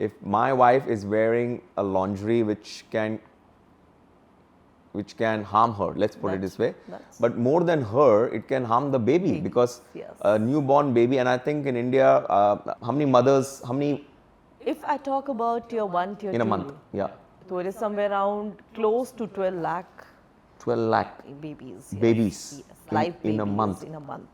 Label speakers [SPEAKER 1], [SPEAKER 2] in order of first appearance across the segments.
[SPEAKER 1] if my wife is wearing a lingerie which can harm her, let's put it this way. But more than her, it can harm the baby because a newborn baby, and I think in India, how many
[SPEAKER 2] If I talk about tier 1, tier 2,
[SPEAKER 1] in a month? Yeah.
[SPEAKER 2] so it is somewhere around close to 12 lakh
[SPEAKER 1] 12 lakh
[SPEAKER 2] babies.
[SPEAKER 1] babies
[SPEAKER 2] Live
[SPEAKER 1] in a
[SPEAKER 2] babies
[SPEAKER 1] month.
[SPEAKER 2] in a month.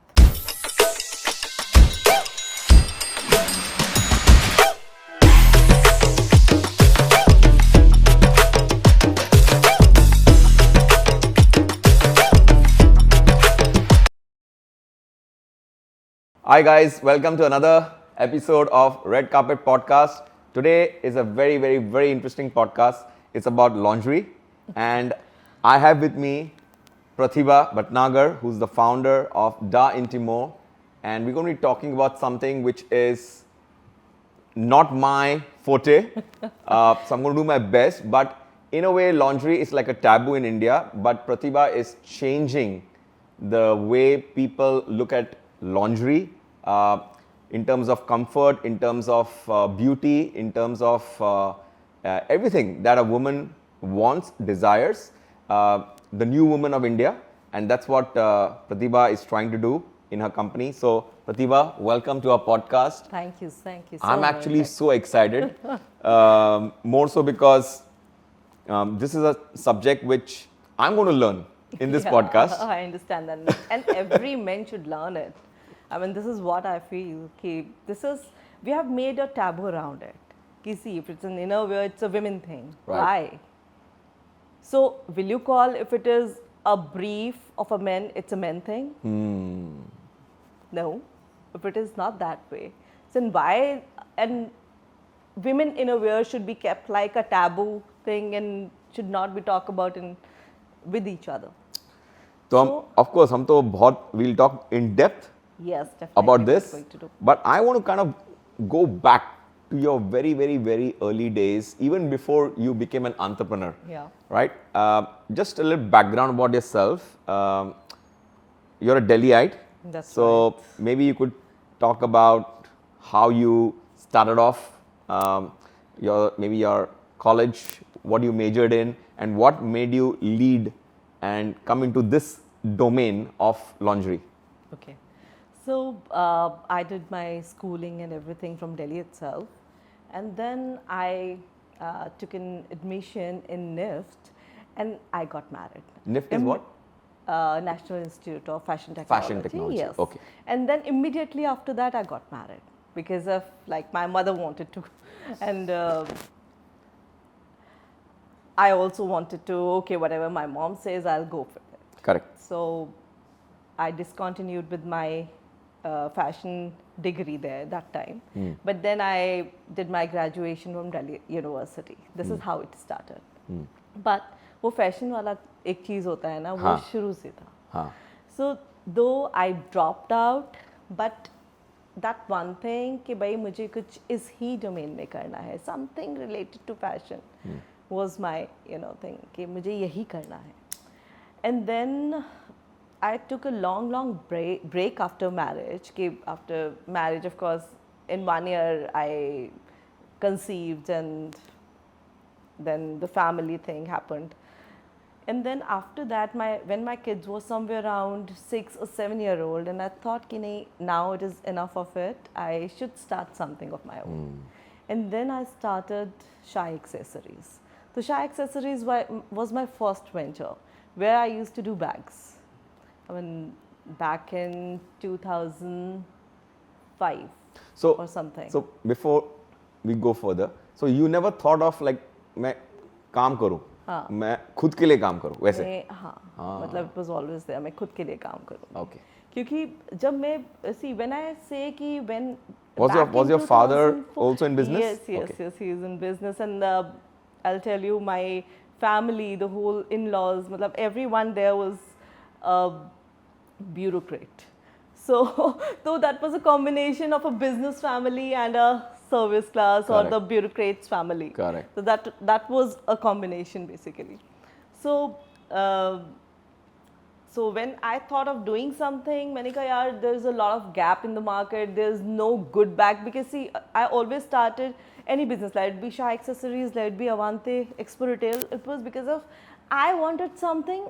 [SPEAKER 1] Hi guys, welcome to another episode of Red Carpet Podcast. Today is a very, very, very interesting podcast. It's about lingerie, and I have with me Pratibha Bhatnagar, who's the founder of Da Intimo, and we're going to be talking about something which is not my forte, so I'm going to do my best. But in a way, lingerie is like a taboo in India, but Pratibha is changing the way people look at lingerie in terms of comfort, in terms of beauty, in terms of everything that a woman wants, desires. The new woman of India, and that's what Pratibha is trying to do in her company. So, Pratibha, welcome to our podcast.
[SPEAKER 2] Thank you so
[SPEAKER 1] I'm
[SPEAKER 2] much.
[SPEAKER 1] actually so excited, more so because this is a subject which I'm going to learn in this podcast.
[SPEAKER 2] I understand that, and every man should learn it. I mean, this is what I feel. We have made a taboo around it. See, if it's an innerwear, it's a women thing.
[SPEAKER 1] Right.
[SPEAKER 2] Why? So, will you call if it is a brief of a man, it's a men thing? No, if it is not that way. So, then why? And women innerwear should be kept like a taboo thing and should not be talked about with each other.
[SPEAKER 1] So, of course, we'll talk in depth about this. But I want to kind of go back to your very, very, very early days, even before you became an entrepreneur.
[SPEAKER 2] Yeah.
[SPEAKER 1] Right? Just a little background about yourself. You're a Delhiite.
[SPEAKER 2] That's
[SPEAKER 1] so
[SPEAKER 2] right.
[SPEAKER 1] Maybe you could talk about how you started off, your college, what you majored in, and what made you lead and come into this domain of lingerie.
[SPEAKER 2] Okay. So I did my schooling and everything from Delhi itself, and then I took an admission in NIFT, and I got married.
[SPEAKER 1] NIFT is what?
[SPEAKER 2] National Institute of Fashion Technology.
[SPEAKER 1] Fashion Technology.
[SPEAKER 2] Yes.
[SPEAKER 1] Okay.
[SPEAKER 2] And then immediately after that, I got married because of my mother wanted to, and I also wanted to. Okay, whatever my mom says, I'll go for it.
[SPEAKER 1] Correct.
[SPEAKER 2] So I discontinued with my fashion degree there that time. But then I did my graduation from Delhi University. This is how it started. But वो fashion वाला एक चीज़ होता है ना, वो शुरू से था. So though I dropped out, but that one thing कि भाई मुझे कुछ इस ही domain में करना है, something related to fashion was my thing कि मुझे यही करना है. And then I took a long break after marriage. After marriage, of course, in 1 year I conceived, and then the family thing happened. And then after that, when my kids were somewhere around 6 or 7 year old, and I thought, now it is enough of it. I should start something of my own. And then I started Shy Accessories. So Shy Accessories was my first venture, where I used to do bags. I mean, back in 2005 or something.
[SPEAKER 1] So before we go further, so you never thought of मैं काम करूँ, मैं खुद के लिए काम करूँ वैसे?
[SPEAKER 2] मतलब it was always there. मैं खुद के लिए काम करूँ.
[SPEAKER 1] Okay.
[SPEAKER 2] क्योंकि जब मैं when I say कि when
[SPEAKER 1] was your father also in business?
[SPEAKER 2] Yes, he is in business, and I'll tell you, my family, the whole in-laws, मतलब everyone there was a bureaucrat. So that was a combination of a business family and a service class. Correct. Or the bureaucrat's family.
[SPEAKER 1] Correct.
[SPEAKER 2] So that was a combination basically. So when I thought of doing something, मैंने कहा यार, there's a lot of gap in the market. There's no good bag, because see, I always started any business, let it be Shah Accessories, let it be Avante, Expo Retail, it was because of I wanted something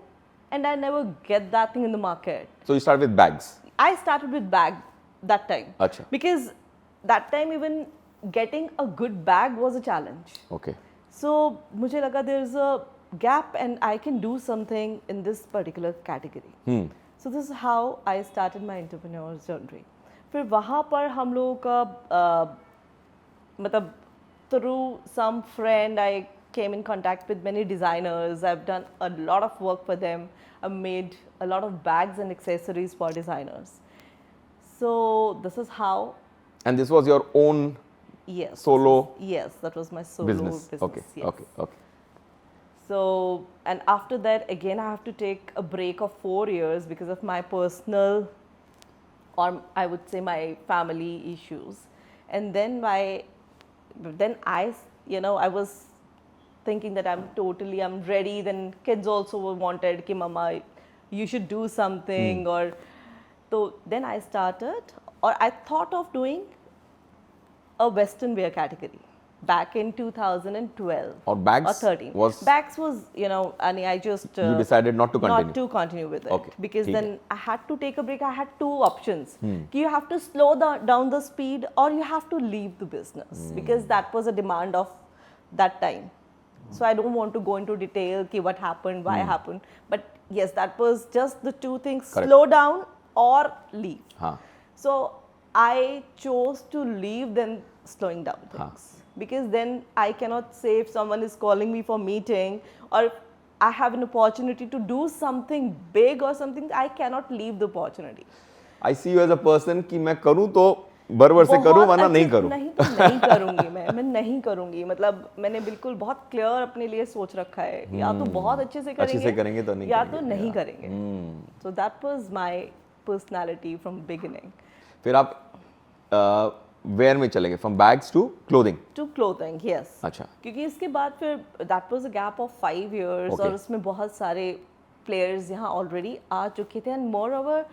[SPEAKER 2] and I never get that thing in the market.
[SPEAKER 1] So you started with bags.
[SPEAKER 2] I started with bag that time.
[SPEAKER 1] Acha.
[SPEAKER 2] Because that time even getting a good bag was a challenge.
[SPEAKER 1] Okay.
[SPEAKER 2] So मुझे लगा there's a gap and I can do something in this particular category. So this is how I started my entrepreneur's journey. फिर वहाँ पर हम लोगों का मतलब through some friend I came in contact with many designers. I've done a lot of work for them. I've made a lot of bags and accessories for designers. So this is how.
[SPEAKER 1] And this was your own
[SPEAKER 2] Yes.
[SPEAKER 1] solo
[SPEAKER 2] Yes, that was my solo business.
[SPEAKER 1] Okay.
[SPEAKER 2] Yes.
[SPEAKER 1] Okay. Okay.
[SPEAKER 2] So, and after that, again, I have to take a break of 4 years because of my personal, or I would say my family issues. And then I, I was thinking that I'm ready. Then kids also wanted, ki mama, you should do something. Or, so then I started, or I thought of doing a Western wear category back in 2012
[SPEAKER 1] Or bags
[SPEAKER 2] or 13. Bags was, and I just
[SPEAKER 1] you decided not to continue.
[SPEAKER 2] not to continue with it.
[SPEAKER 1] Okay.
[SPEAKER 2] Because
[SPEAKER 1] ठीक
[SPEAKER 2] then I had to take a break. I had two options. You have to slow down the speed or you have to leave the business because that was a demand of that time. So I don't want to go into detail ki what happened, why happened. But yes, that was just the two things.
[SPEAKER 1] Correct.
[SPEAKER 2] Slow down or leave.
[SPEAKER 1] Huh.
[SPEAKER 2] So I chose to leave than slowing down things. Because then I cannot say if someone is calling me for meeting or if I have an opportunity to do something big or something, I cannot leave the opportunity.
[SPEAKER 1] I see you as a person कि मैं करूँ तो बराबर से करूँ वरना नहीं करूँ.
[SPEAKER 2] नहीं तो नहीं करूँगी मैं नहीं करूँगी मतलब मैंने बिल्कुल बहुत क्लियर अपने लिए सोच रखा है या तो बहुत अच्छे से करेंगे
[SPEAKER 1] तो नहीं
[SPEAKER 2] या तो नहीं करेंगे. So that was my personality from beginning.
[SPEAKER 1] फिर आप वेयर में चले गए from bags to clothing.
[SPEAKER 2] To clothing yes.
[SPEAKER 1] अच्छा.
[SPEAKER 2] क्योंकि इसके बाद फिर that was a gap of 5 years और उसमें बहुत सारे प्लेयर्स यहाँ ऑलरेडी आ चुके थे एंड मोर ओवर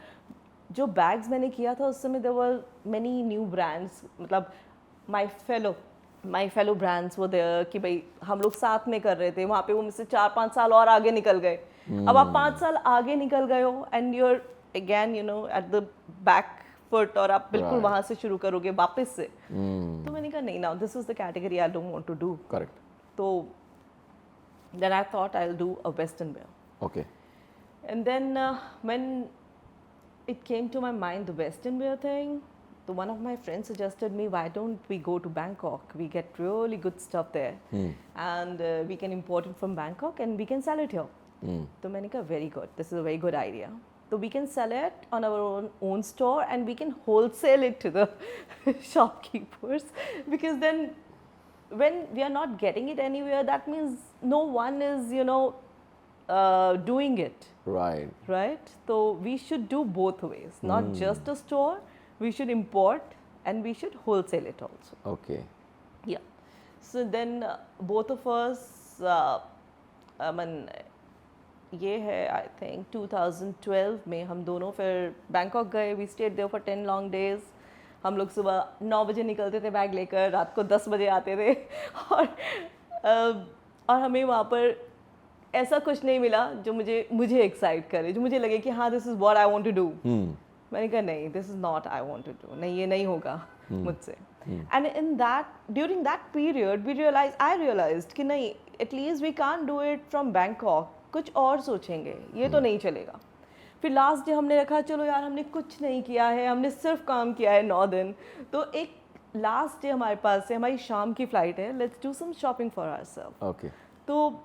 [SPEAKER 2] जो बैग्स मैंने किया था उस समय there were many new brands मतलब माय फेलो ब्रांड्स वो देयर कि भाई हम लोग साथ में कर रहे थे वहाँ पे वो मुझसे 4-5 साल और आगे निकल गए. अब आप 5 साल आगे निकल गए हो and you are again at the back foot और आप बिल्कुल वहां से शुरू करोगे वापस से. तो मैंने कहा नहीं now this is the category I don't want to do.
[SPEAKER 1] Correct.
[SPEAKER 2] तो then I thought I will do a western wear.
[SPEAKER 1] Okay.
[SPEAKER 2] And then when it came to my mind the western wear thing, so one of my friends suggested me why don't we go to Bangkok, we get really good stuff there and we can import it from Bangkok and we can sell it here. So मैंने कहा very good, this is a very good idea. So we can sell it on our own store and we can wholesale it to the shopkeepers because then when we are not getting it anywhere that means no one is doing it. Right? So we should do both ways, not just a store, we should import and we should wholesale it also.
[SPEAKER 1] Okay.
[SPEAKER 2] Yeah. So then both of us, ये है I think 2012 में हम दोनों फिर Bangkok गए. We stayed there for 10 long days. हम लोग सुबह 9 बजे निकलते थे बैग लेकर, रात को 10 बजे आते थे और हमें वहाँ पर ऐसा कुछ नहीं मिला जो मुझे एक्साइट करे, जो मुझे लगे कि हाँ this is what I want to do. मैंने कहा नहीं this is not I want to do, नहीं ये नहीं होगा मुझसे. And in that during that period I realised कि नहीं at least we can't do it from Bangkok, कुछ और सोचेंगे, ये तो नहीं चलेगा. फिर लास्ट डे हमने रखा चलो यार हमने कुछ नहीं किया है, हमने सिर्फ काम किया है 9 दिन, तो एक लास्ट डे हमारे पास है, हमारी शाम की फ्लाइट है, let's do some shopping for ourselves.
[SPEAKER 1] Okay.
[SPEAKER 2] तो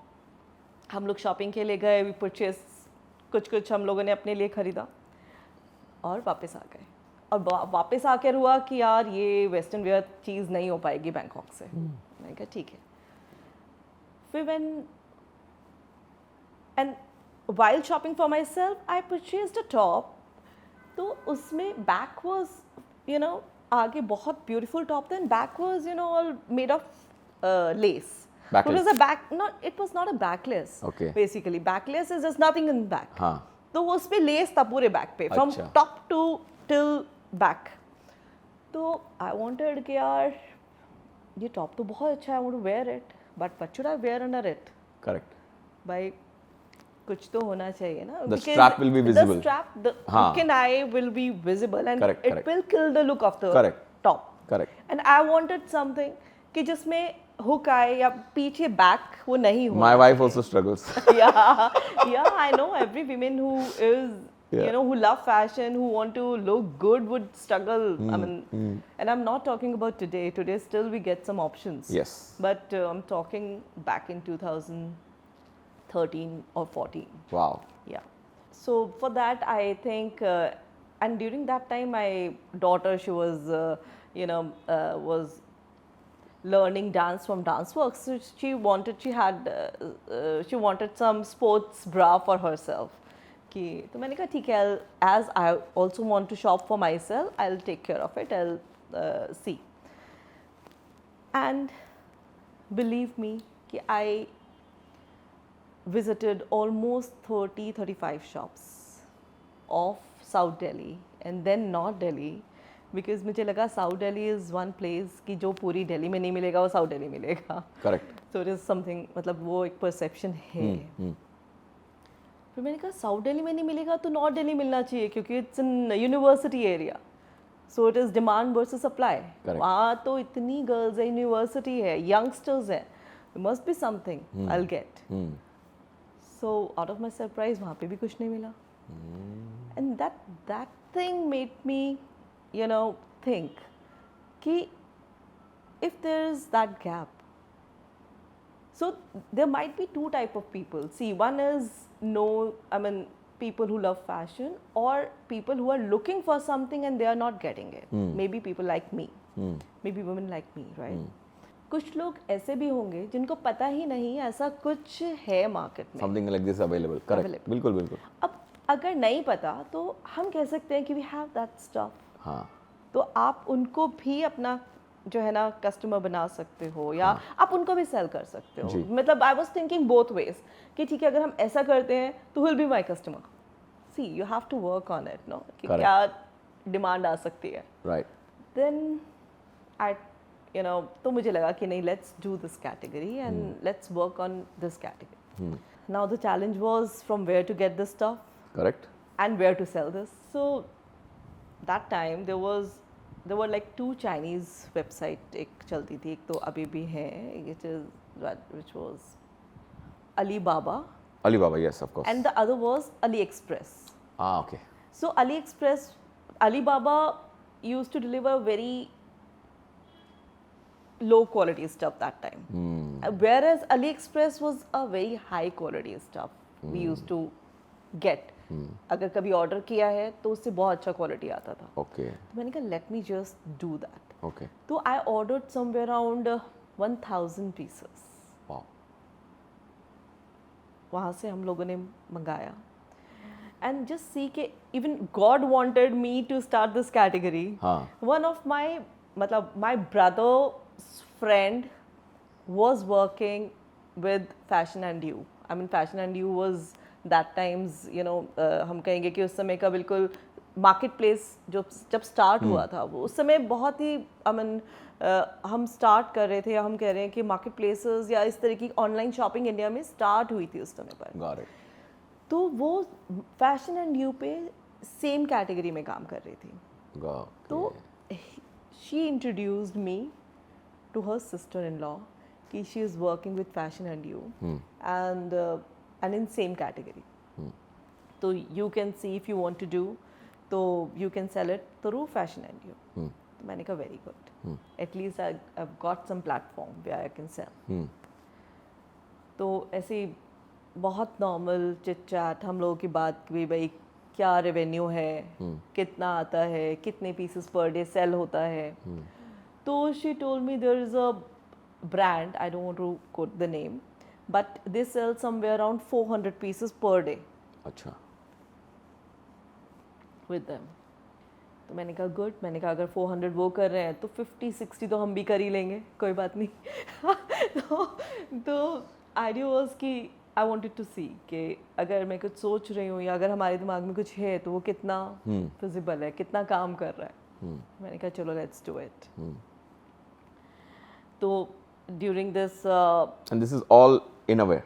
[SPEAKER 2] हम लोग शॉपिंग के लिए गए, वी परचेज कुछ हम लोगों ने अपने लिए ख़रीदा और वापस आ गए. और वापस आकर हुआ कि यार ये वेस्टर्न वेयर चीज़ नहीं हो पाएगी बैंकॉक से. मैंने कहा ठीक है. फिर and while shopping for myself I purchased a top. तो उसमें back was आगे बहुत beautiful top था and back was all made of lace.
[SPEAKER 1] Backless.
[SPEAKER 2] It was not a backless.
[SPEAKER 1] Okay.
[SPEAKER 2] Basically backless is just nothing in back.
[SPEAKER 1] हाँ.
[SPEAKER 2] तो उस पे lace था पूरे back पे from top to till back. तो I wanted कि यार ये टॉप तो बहुत अच्छा है, I want to wear it, but what should I wear under it?
[SPEAKER 1] Correct.
[SPEAKER 2] भाई कुछ तो होना चाहिए ना.
[SPEAKER 1] The strap will be visible.
[SPEAKER 2] The strap, the
[SPEAKER 1] हाँ.
[SPEAKER 2] hook and eye will be visible, and
[SPEAKER 1] Correct,
[SPEAKER 2] it
[SPEAKER 1] correct.
[SPEAKER 2] will kill the look of the
[SPEAKER 1] Correct.
[SPEAKER 2] top.
[SPEAKER 1] Correct.
[SPEAKER 2] And I wanted something कि जिसमें hook आए या पीछे back वो नहीं हो.
[SPEAKER 1] My wife also struggles.
[SPEAKER 2] yeah, I know every woman who is
[SPEAKER 1] Yeah.
[SPEAKER 2] who love fashion, who want to look good would struggle. I mean, and I'm not talking about today. Today still we get some options.
[SPEAKER 1] Yes.
[SPEAKER 2] But I'm talking back in 2013 or 14.
[SPEAKER 1] Wow.
[SPEAKER 2] Yeah. So for that, I think, and during that time, my daughter, she was, was learning dance from DanceWorks. So she wanted some sports bra for herself. कि तो मैंने कहा ठीक है, as I also want to shop for myself, I'll take care of it. I'll see. And believe me, कि I visited almost 30-35 shops of South Delhi and then North Delhi, because मुझे लगा South Delhi is one place कि जो पूरी दिल्ली में नहीं मिलेगा वो South Delhi मिलेगा.
[SPEAKER 1] Correct.
[SPEAKER 2] So it is something, मतलब वो एक perception है. फिर मैंने कहा साउथ दिल्ली में नहीं मिलेगा तो नॉर्थ दिल्ली मिलना चाहिए, क्योंकि it's in university area, so it is demand versus supply. वहाँ तो इतनी गर्ल्स है, यूनिवर्सिटी है, यंगस्टर्स है, must be something I will get. So out of my surprise वहाँ पे भी कुछ नहीं मिला. And that thing made me think कि if there is that gap, so there might be two type of people. See, one is people who love fashion, or people who are looking for something and they are not getting it. Maybe people like me, maybe women like me, right? कुछ लोग ऐसे भी होंगे जिनको पता ही नहीं ऐसा कुछ है मार्केट में.
[SPEAKER 1] Something like this available. Correct. बिल्कुल बिल्कुल.
[SPEAKER 2] अब अगर नहीं पता तो हम कह सकते हैं कि we have that stuff.
[SPEAKER 1] हाँ.
[SPEAKER 2] तो आप उनको भी अपना जो है ना कस्टमर बना सकते हो, या आप उनको भी सेल कर सकते हो. मतलब I was thinking both ways कि ठीक है अगर हम ऐसा करते हैं तो will be my customer. See you have to work on it, no, कि क्या डिमांड आ सकती है.
[SPEAKER 1] राइट.
[SPEAKER 2] देन आई तो मुझे लगा कि नहीं, let's do this category and let's work on this category. Now the challenge was from where to get this stuff.
[SPEAKER 1] Correct.
[SPEAKER 2] And where to sell this. So that time there were like two Chinese website एक चलती थी, एक तो अभी भी है, which was Alibaba.
[SPEAKER 1] Alibaba, yes, of course.
[SPEAKER 2] And the other was AliExpress.
[SPEAKER 1] Okay.
[SPEAKER 2] So Alibaba used to deliver very low quality stuff that time. Whereas AliExpress was a very high quality stuff we used to get. अगर कभी order किया है तो उससे बहुत अच्छा quality आता था.
[SPEAKER 1] ओके.
[SPEAKER 2] तो मैंने कहा let me just do that.
[SPEAKER 1] Okay.
[SPEAKER 2] तो I ordered somewhere around 1000 pieces.
[SPEAKER 1] Wow.
[SPEAKER 2] वहाँ से हम लोगों ने मंगाया. एंड जस्ट सी के even god wanted me to start this category. One of my brother's friend was working with fashion and you. I mean fashion and you was that times हम कहेंगे कि उस समय का बिल्कुल मार्केट प्लेस जब start हुआ था, वो उस समय बहुत ही हम स्टार्ट कर रहे थे, या हम कह रहे हैं कि मार्केट प्लेसेस या इस तरह की ऑनलाइन शॉपिंग इंडिया में स्टार्ट हुई थी उस समय पर.
[SPEAKER 1] Got it.
[SPEAKER 2] तो वो फैशन एंड यू पे सेम कैटेगरी में काम कर रही थी. तो she introduced me to her sister in law कि she is working with fashion and you and in same category. So you can see if you want to do, so you can sell it through Fashion and You. तो मैंने कहा very good. At least I've got some platform where I can sell. तो ऐसे बहुत normal chit chat हम लोगों की बात की, भाई क्या रेवेन्यू है, कितना आता है, कितने पीसेस पर डे सेल होता है. तो she told me there is a brand, I don't want to quote the name, but they sell somewhere around 400 pieces per day.
[SPEAKER 1] अच्छा.
[SPEAKER 2] With them. तो मैंने कहा गुड. मैंने कहा अगर 400 वो कर रहे हैं तो 50-60 तो हम भी कर ही लेंगे, कोई बात नहीं. तो आइडिया वाज कि आई वांटेड टू सी कि अगर मैं कुछ सोच रही हूँ या अगर हमारे दिमाग में कुछ है तो वो कितना फिजिबल है, कितना काम कर रहा है. मैंने कहा चलो लेट्स डू इट. तो during this
[SPEAKER 1] And this is all innerwear.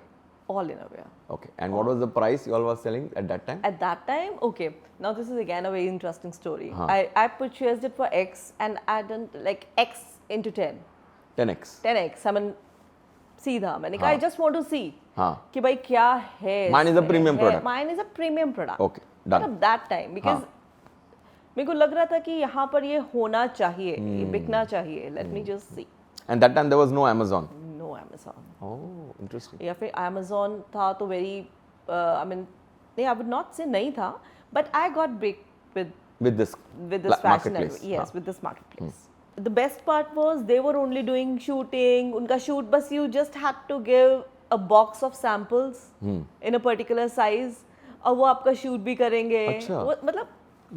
[SPEAKER 2] all innerwear.
[SPEAKER 1] Okay. And what was the price you all were selling at that time?
[SPEAKER 2] At that time, okay. Now this is again a very interesting story.
[SPEAKER 1] Huh.
[SPEAKER 2] I purchased it for X and I didn't like X into 10.
[SPEAKER 1] 10x.
[SPEAKER 2] 10X. I mean, सीधा मैंने कहा
[SPEAKER 1] हाँ.
[SPEAKER 2] I just want to see
[SPEAKER 1] हाँ.
[SPEAKER 2] कि भाई क्या है
[SPEAKER 1] Mine is a
[SPEAKER 2] इसमें,
[SPEAKER 1] premium
[SPEAKER 2] है-
[SPEAKER 1] product.
[SPEAKER 2] Mine is a premium product.
[SPEAKER 1] Okay, done.
[SPEAKER 2] But at that time because
[SPEAKER 1] हाँ.
[SPEAKER 2] मेरे को लग रहा था कि यहाँ पर ये होना चाहिए, ये बिकना चाहिए. Let me just see.
[SPEAKER 1] And that time there was no Amazon.
[SPEAKER 2] No Amazon.
[SPEAKER 1] Oh, interesting.
[SPEAKER 2] या फिर Amazon था तो very I mean नहीं I would not say नहीं था but I got big with
[SPEAKER 1] With this
[SPEAKER 2] fashion
[SPEAKER 1] marketplace.
[SPEAKER 2] yes
[SPEAKER 1] हाँ.
[SPEAKER 2] with this marketplace. The best part was they were only doing shooting. उनका shoot बस you just had to give a box of samples in a particular size और वो आपका shoot भी करेंगे.
[SPEAKER 1] अच्छा.
[SPEAKER 2] वो मतलब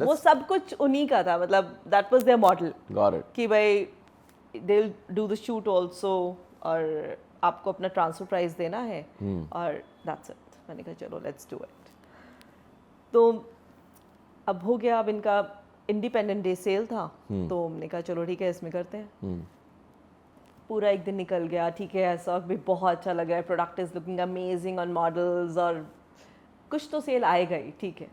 [SPEAKER 2] वो सब कुछ उन्हीं का था मतलब that was their model
[SPEAKER 1] Got it.
[SPEAKER 2] कि भाई they'll do the shoot also और आपको अपना transfer price देना है और that's it. मैंने कहा चलो let's do it. तो अब हो गया अब इनका इंडिपेंडेंट डे सेल था तो हमने कहा चलो ठीक है इसमें करते हैं पूरा एक दिन निकल गया ठीक है ऐसा भी बहुत अच्छा लगा product is looking amazing on models और कुछ तो सेल आएगा ही ठीक है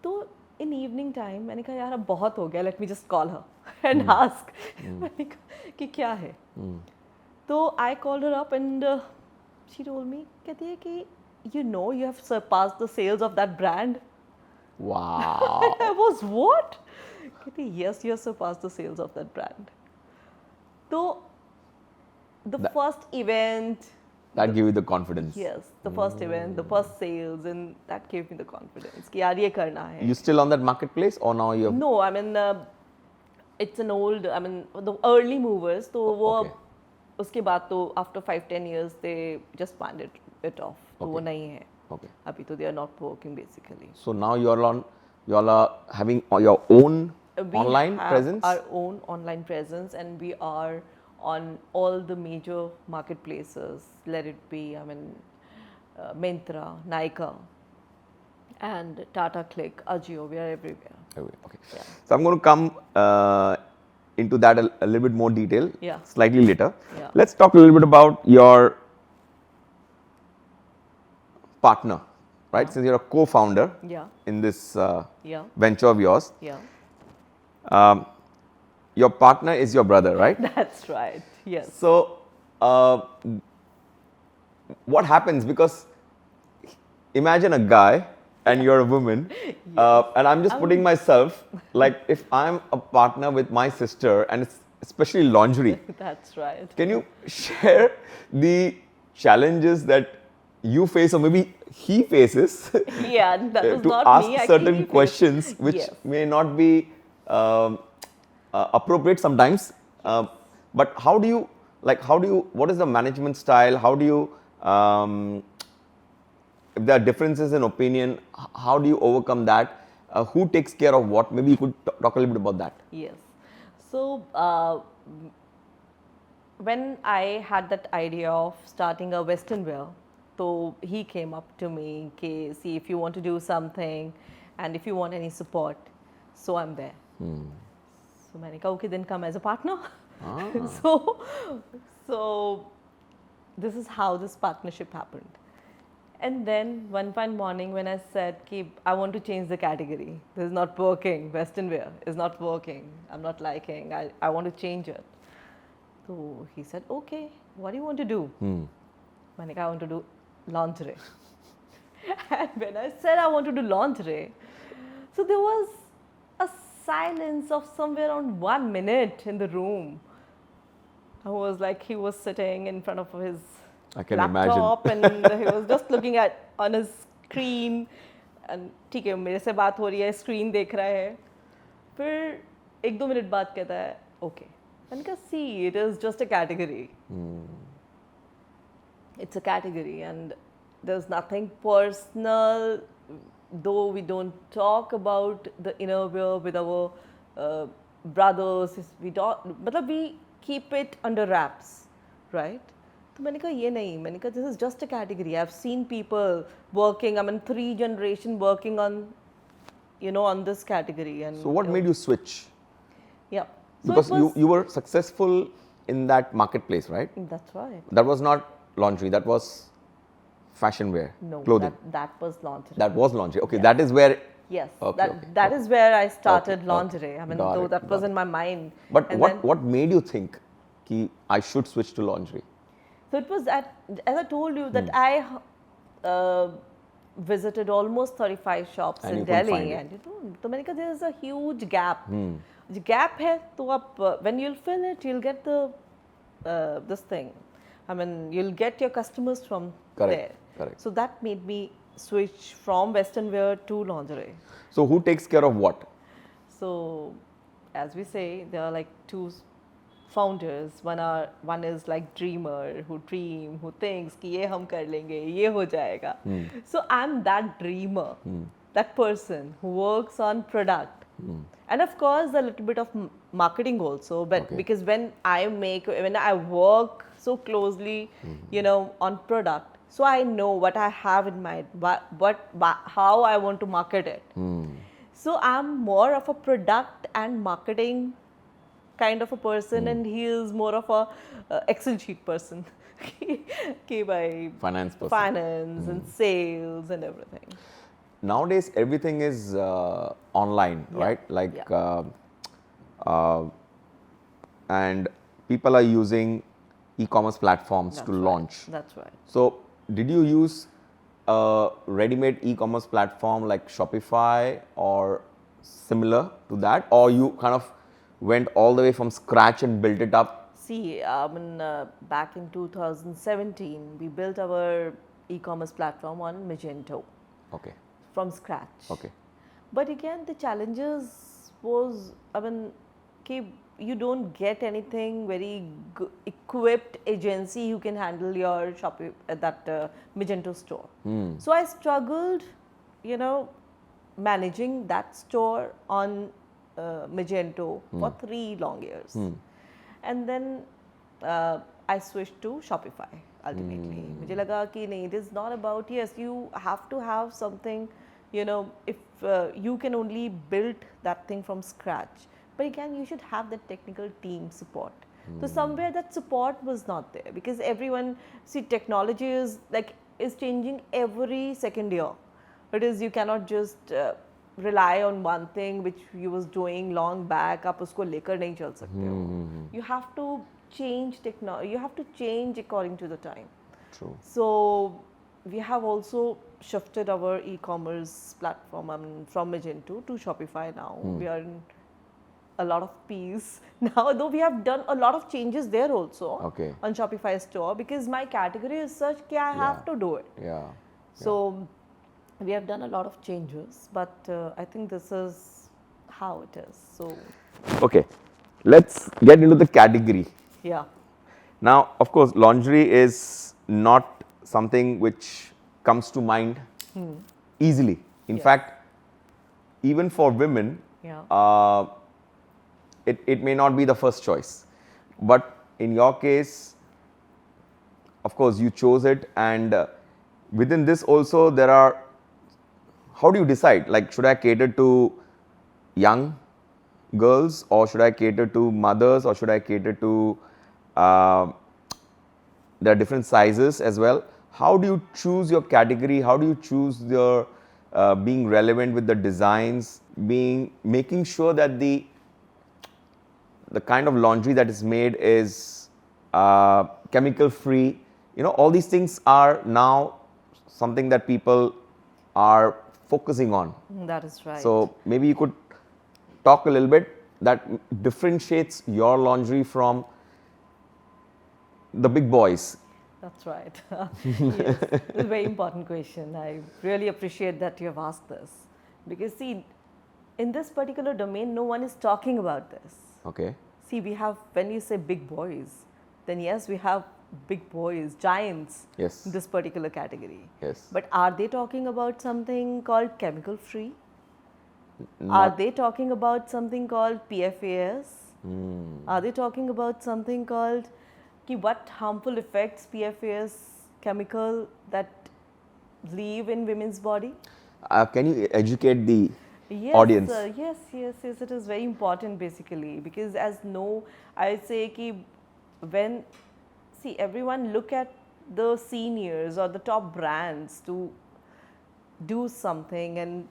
[SPEAKER 2] तो इन इवनिंग टाइम मैंने कहा यार अब बहुत हो गया late me just call her and ask मैंने कहा कि क्या है तो I called her up and she told me कहती है कि you know you have surpassed the sales of that brand.
[SPEAKER 1] Wow.
[SPEAKER 2] I was what? कहती yes you have surpassed the sales of that brand. So the first event
[SPEAKER 1] That gave you the confidence.
[SPEAKER 2] yes the first event the first sales and that gave me the confidence कि यार ये करना है.
[SPEAKER 1] You still on that marketplace or now you have?
[SPEAKER 2] No I mean it's an old I mean the early movers तो वो
[SPEAKER 1] Okay.
[SPEAKER 2] उसके बाद तो after 5-10 years they just panded it off. तो वो
[SPEAKER 1] Okay.
[SPEAKER 2] नहीं है.
[SPEAKER 1] Okay.
[SPEAKER 2] अभी तो they are not working basically.
[SPEAKER 1] So now you all are having your own
[SPEAKER 2] We
[SPEAKER 1] online
[SPEAKER 2] have
[SPEAKER 1] presence.
[SPEAKER 2] our own online presence and we are on all the major marketplaces. Let it be, I mean, Myntra, Nykaa, and Tata Click, Ajio. We are everywhere.
[SPEAKER 1] Okay.
[SPEAKER 2] Yeah.
[SPEAKER 1] So I'm going to come into that a little bit more detail.
[SPEAKER 2] Yeah.
[SPEAKER 1] Slightly later.
[SPEAKER 2] Yeah.
[SPEAKER 1] Let's talk a little bit about your partner, right? Since you're a co-founder
[SPEAKER 2] Yeah.
[SPEAKER 1] in this
[SPEAKER 2] Yeah.
[SPEAKER 1] venture of yours.
[SPEAKER 2] Yeah.
[SPEAKER 1] Your partner is your brother, right?
[SPEAKER 2] That's right. Yes.
[SPEAKER 1] So, what happens? Because imagine a guy and you're a woman, and I'm just putting myself like if I'm a partner with my sister, and it's especially lingerie.
[SPEAKER 2] That's right.
[SPEAKER 1] Can you share the challenges that you face, or maybe he faces,
[SPEAKER 2] Yeah, that was
[SPEAKER 1] to
[SPEAKER 2] not
[SPEAKER 1] ask
[SPEAKER 2] me. Actually,
[SPEAKER 1] certain
[SPEAKER 2] he faced-
[SPEAKER 1] questions which
[SPEAKER 2] Yes.
[SPEAKER 1] may not be appropriate sometimes? But how do you what is the management style? How do you, if there are differences in opinion, how do you overcome that? Who takes care of what? Maybe you could talk a little bit about that.
[SPEAKER 2] Yes. So when I had that idea of starting a Western wear, so he came up to me, okay, see if you want to do something and if you want any support, so I'm there. So मैंने कहा okay, then come as a partner. So this is how this partnership happened. And then one fine morning when I said, I want to change the category. This is not working. Western wear is not working. I'm not liking. I want to change it. So he said, okay, what do you want to do? मैंने कहा, I want to do lingerie. And when I said I want to do lingerie, so there was a silence of somewhere around 1 minute in the room. I was like, he was sitting in front of his
[SPEAKER 1] I can
[SPEAKER 2] laptop
[SPEAKER 1] imagine.
[SPEAKER 2] and he was just looking at on his screen and ठीक है मेरे से बात हो रही है screen देख रहा है फिर 1-2 मिनट बाद कहता है okay मैंने कहा see it is just a category it's a category and there's nothing personal though we don't talk about the inner wear with our brothers we don't मतलब we keep it under wraps right तो मैंने कहा ये नहीं मैंने कहा this is just a category I've seen people working I mean 3 generation working on you know on this category and
[SPEAKER 1] So what made you switch?
[SPEAKER 2] yeah so
[SPEAKER 1] Because
[SPEAKER 2] it was,
[SPEAKER 1] you were successful in that marketplace, right?
[SPEAKER 2] That's right.
[SPEAKER 1] That was not lingerie. That was fashion wear,
[SPEAKER 2] No,
[SPEAKER 1] clothing.
[SPEAKER 2] that was lingerie.
[SPEAKER 1] That was lingerie. Okay,
[SPEAKER 2] Yes.
[SPEAKER 1] that is where.
[SPEAKER 2] Yes,
[SPEAKER 1] Okay,
[SPEAKER 2] that
[SPEAKER 1] okay.
[SPEAKER 2] is where I started
[SPEAKER 1] Okay,
[SPEAKER 2] lingerie. I mean,
[SPEAKER 1] got
[SPEAKER 2] though
[SPEAKER 1] it,
[SPEAKER 2] that was
[SPEAKER 1] got
[SPEAKER 2] in my mind.
[SPEAKER 1] But
[SPEAKER 2] And
[SPEAKER 1] what made you think कि I should switch to lingerie?
[SPEAKER 2] So it was as I told you
[SPEAKER 1] Hmm.
[SPEAKER 2] that I visited almost 35 shops
[SPEAKER 1] And
[SPEAKER 2] in
[SPEAKER 1] you couldn't
[SPEAKER 2] Delhi,
[SPEAKER 1] find it.
[SPEAKER 2] and तो मैंने कहा there is a huge gap.
[SPEAKER 1] Hmm.
[SPEAKER 2] जो gap है तो आप when you'll fill it, you'll get the this thing. I mean, you'll get your customers from
[SPEAKER 1] Correct,
[SPEAKER 2] there.
[SPEAKER 1] correct.
[SPEAKER 2] So that made me switch from Western wear to lingerie.
[SPEAKER 1] So who takes care of what?
[SPEAKER 2] So, as we say, there are like two founders. One is like dreamer who dream, who thinks कि ये हम कर लेंगे, ये हो जाएगा. So I'm that dreamer, that person who works on product. And of course, a little bit of marketing also, but
[SPEAKER 1] Okay.
[SPEAKER 2] because when I work so closely, on product, so I know what I have in mind, how I want to market it. So I'm more of a product and marketing kind of a person, and he is more of a Excel sheet person. Okay, by
[SPEAKER 1] Finance person.
[SPEAKER 2] finance and sales and everything.
[SPEAKER 1] Nowadays, everything is online,
[SPEAKER 2] Yeah,
[SPEAKER 1] right? Like,
[SPEAKER 2] yeah.
[SPEAKER 1] and people are using e-commerce platforms
[SPEAKER 2] That's
[SPEAKER 1] to
[SPEAKER 2] right.
[SPEAKER 1] launch.
[SPEAKER 2] That's right.
[SPEAKER 1] So, did you use a ready-made e-commerce platform like Shopify or similar to that, or you kind of went all the way from scratch and built it up?
[SPEAKER 2] See, back in 2017, we built our e-commerce platform on Magento
[SPEAKER 1] Okay,
[SPEAKER 2] from scratch.
[SPEAKER 1] okay.
[SPEAKER 2] But again, the challenges was, you don't get anything very equipped agency who can handle your Magento store. So I struggled, managing that store on Magento for 3 long years. And then I switched to Shopify ultimately. मुझे लगा कि नहीं, it is not about, yes, you have to have something, if you can only build that thing from scratch. But again, you should have the technical team support. So somewhere that support was not there, because everyone, see, technology is changing every second year. It is, you cannot just rely on one thing which you was doing long back. आप उसको लेकर नहीं चल सकते हो. You have to change technology. You have to change according to the time.
[SPEAKER 1] True.
[SPEAKER 2] So we have also shifted our e-commerce platform from Magento to Shopify now. We are in a lot of peace now, though we have done a lot of changes there also
[SPEAKER 1] Okay.
[SPEAKER 2] on Shopify store, because my category is such that I have to do it.
[SPEAKER 1] Yeah.
[SPEAKER 2] So we have done a lot of changes, but I think this is how it is. So
[SPEAKER 1] Okay, let's get into the category.
[SPEAKER 2] yeah,
[SPEAKER 1] Now, of course, lingerie is not something which comes to mind easily. In
[SPEAKER 2] Yes.
[SPEAKER 1] fact, even for women,
[SPEAKER 2] yeah,
[SPEAKER 1] it may not be the first choice. But in your case, of course, you chose it, and within this also there are. How do you decide? Like, should I cater to young girls, or should I cater to mothers, or should I cater to there are different sizes as well. How do you choose your category? How do you choose your being relevant with the designs, making sure that the kind of laundry that is made is chemical free? All these things are now something that people are focusing on.
[SPEAKER 2] that is right.
[SPEAKER 1] So maybe you could talk a little bit that differentiates your laundry from the big boys.
[SPEAKER 2] That's right. Yes, it's a very important question. I really appreciate that you have asked this, because see, in this particular domain, no one is talking about this.
[SPEAKER 1] Okay.
[SPEAKER 2] See, we have, when you say big boys, then yes, we have big boys, giants
[SPEAKER 1] Yes.
[SPEAKER 2] in this particular category.
[SPEAKER 1] Yes.
[SPEAKER 2] But are they talking about something called chemical free?
[SPEAKER 1] Not-
[SPEAKER 2] Are they talking about something called PFAS? Are they talking about something called what harmful effects PFAS chemical that leave in women's body?
[SPEAKER 1] Can you educate the
[SPEAKER 2] Yes,
[SPEAKER 1] audience?
[SPEAKER 2] Yes, it is very important basically, because I say कि when, see, everyone look at the seniors or the top brands to do something, and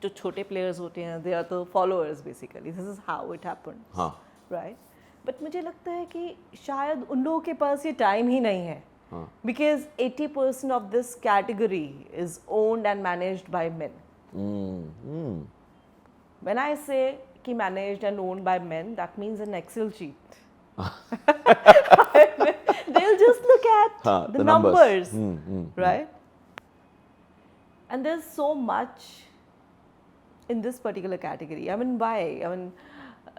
[SPEAKER 2] जो छोटे players होते हैं, they are the followers basically. This is how it happens,
[SPEAKER 1] हाँ.
[SPEAKER 2] right? But मुझे लगता है कि शायद उन लोगों के पास ये time ही नहीं है, because 80% of this category is owned and managed by men. When I say कि managed and owned by men, that means an Excel sheet. They'll just look at the numbers, right? And there's so much in this particular category. I mean, why? I mean,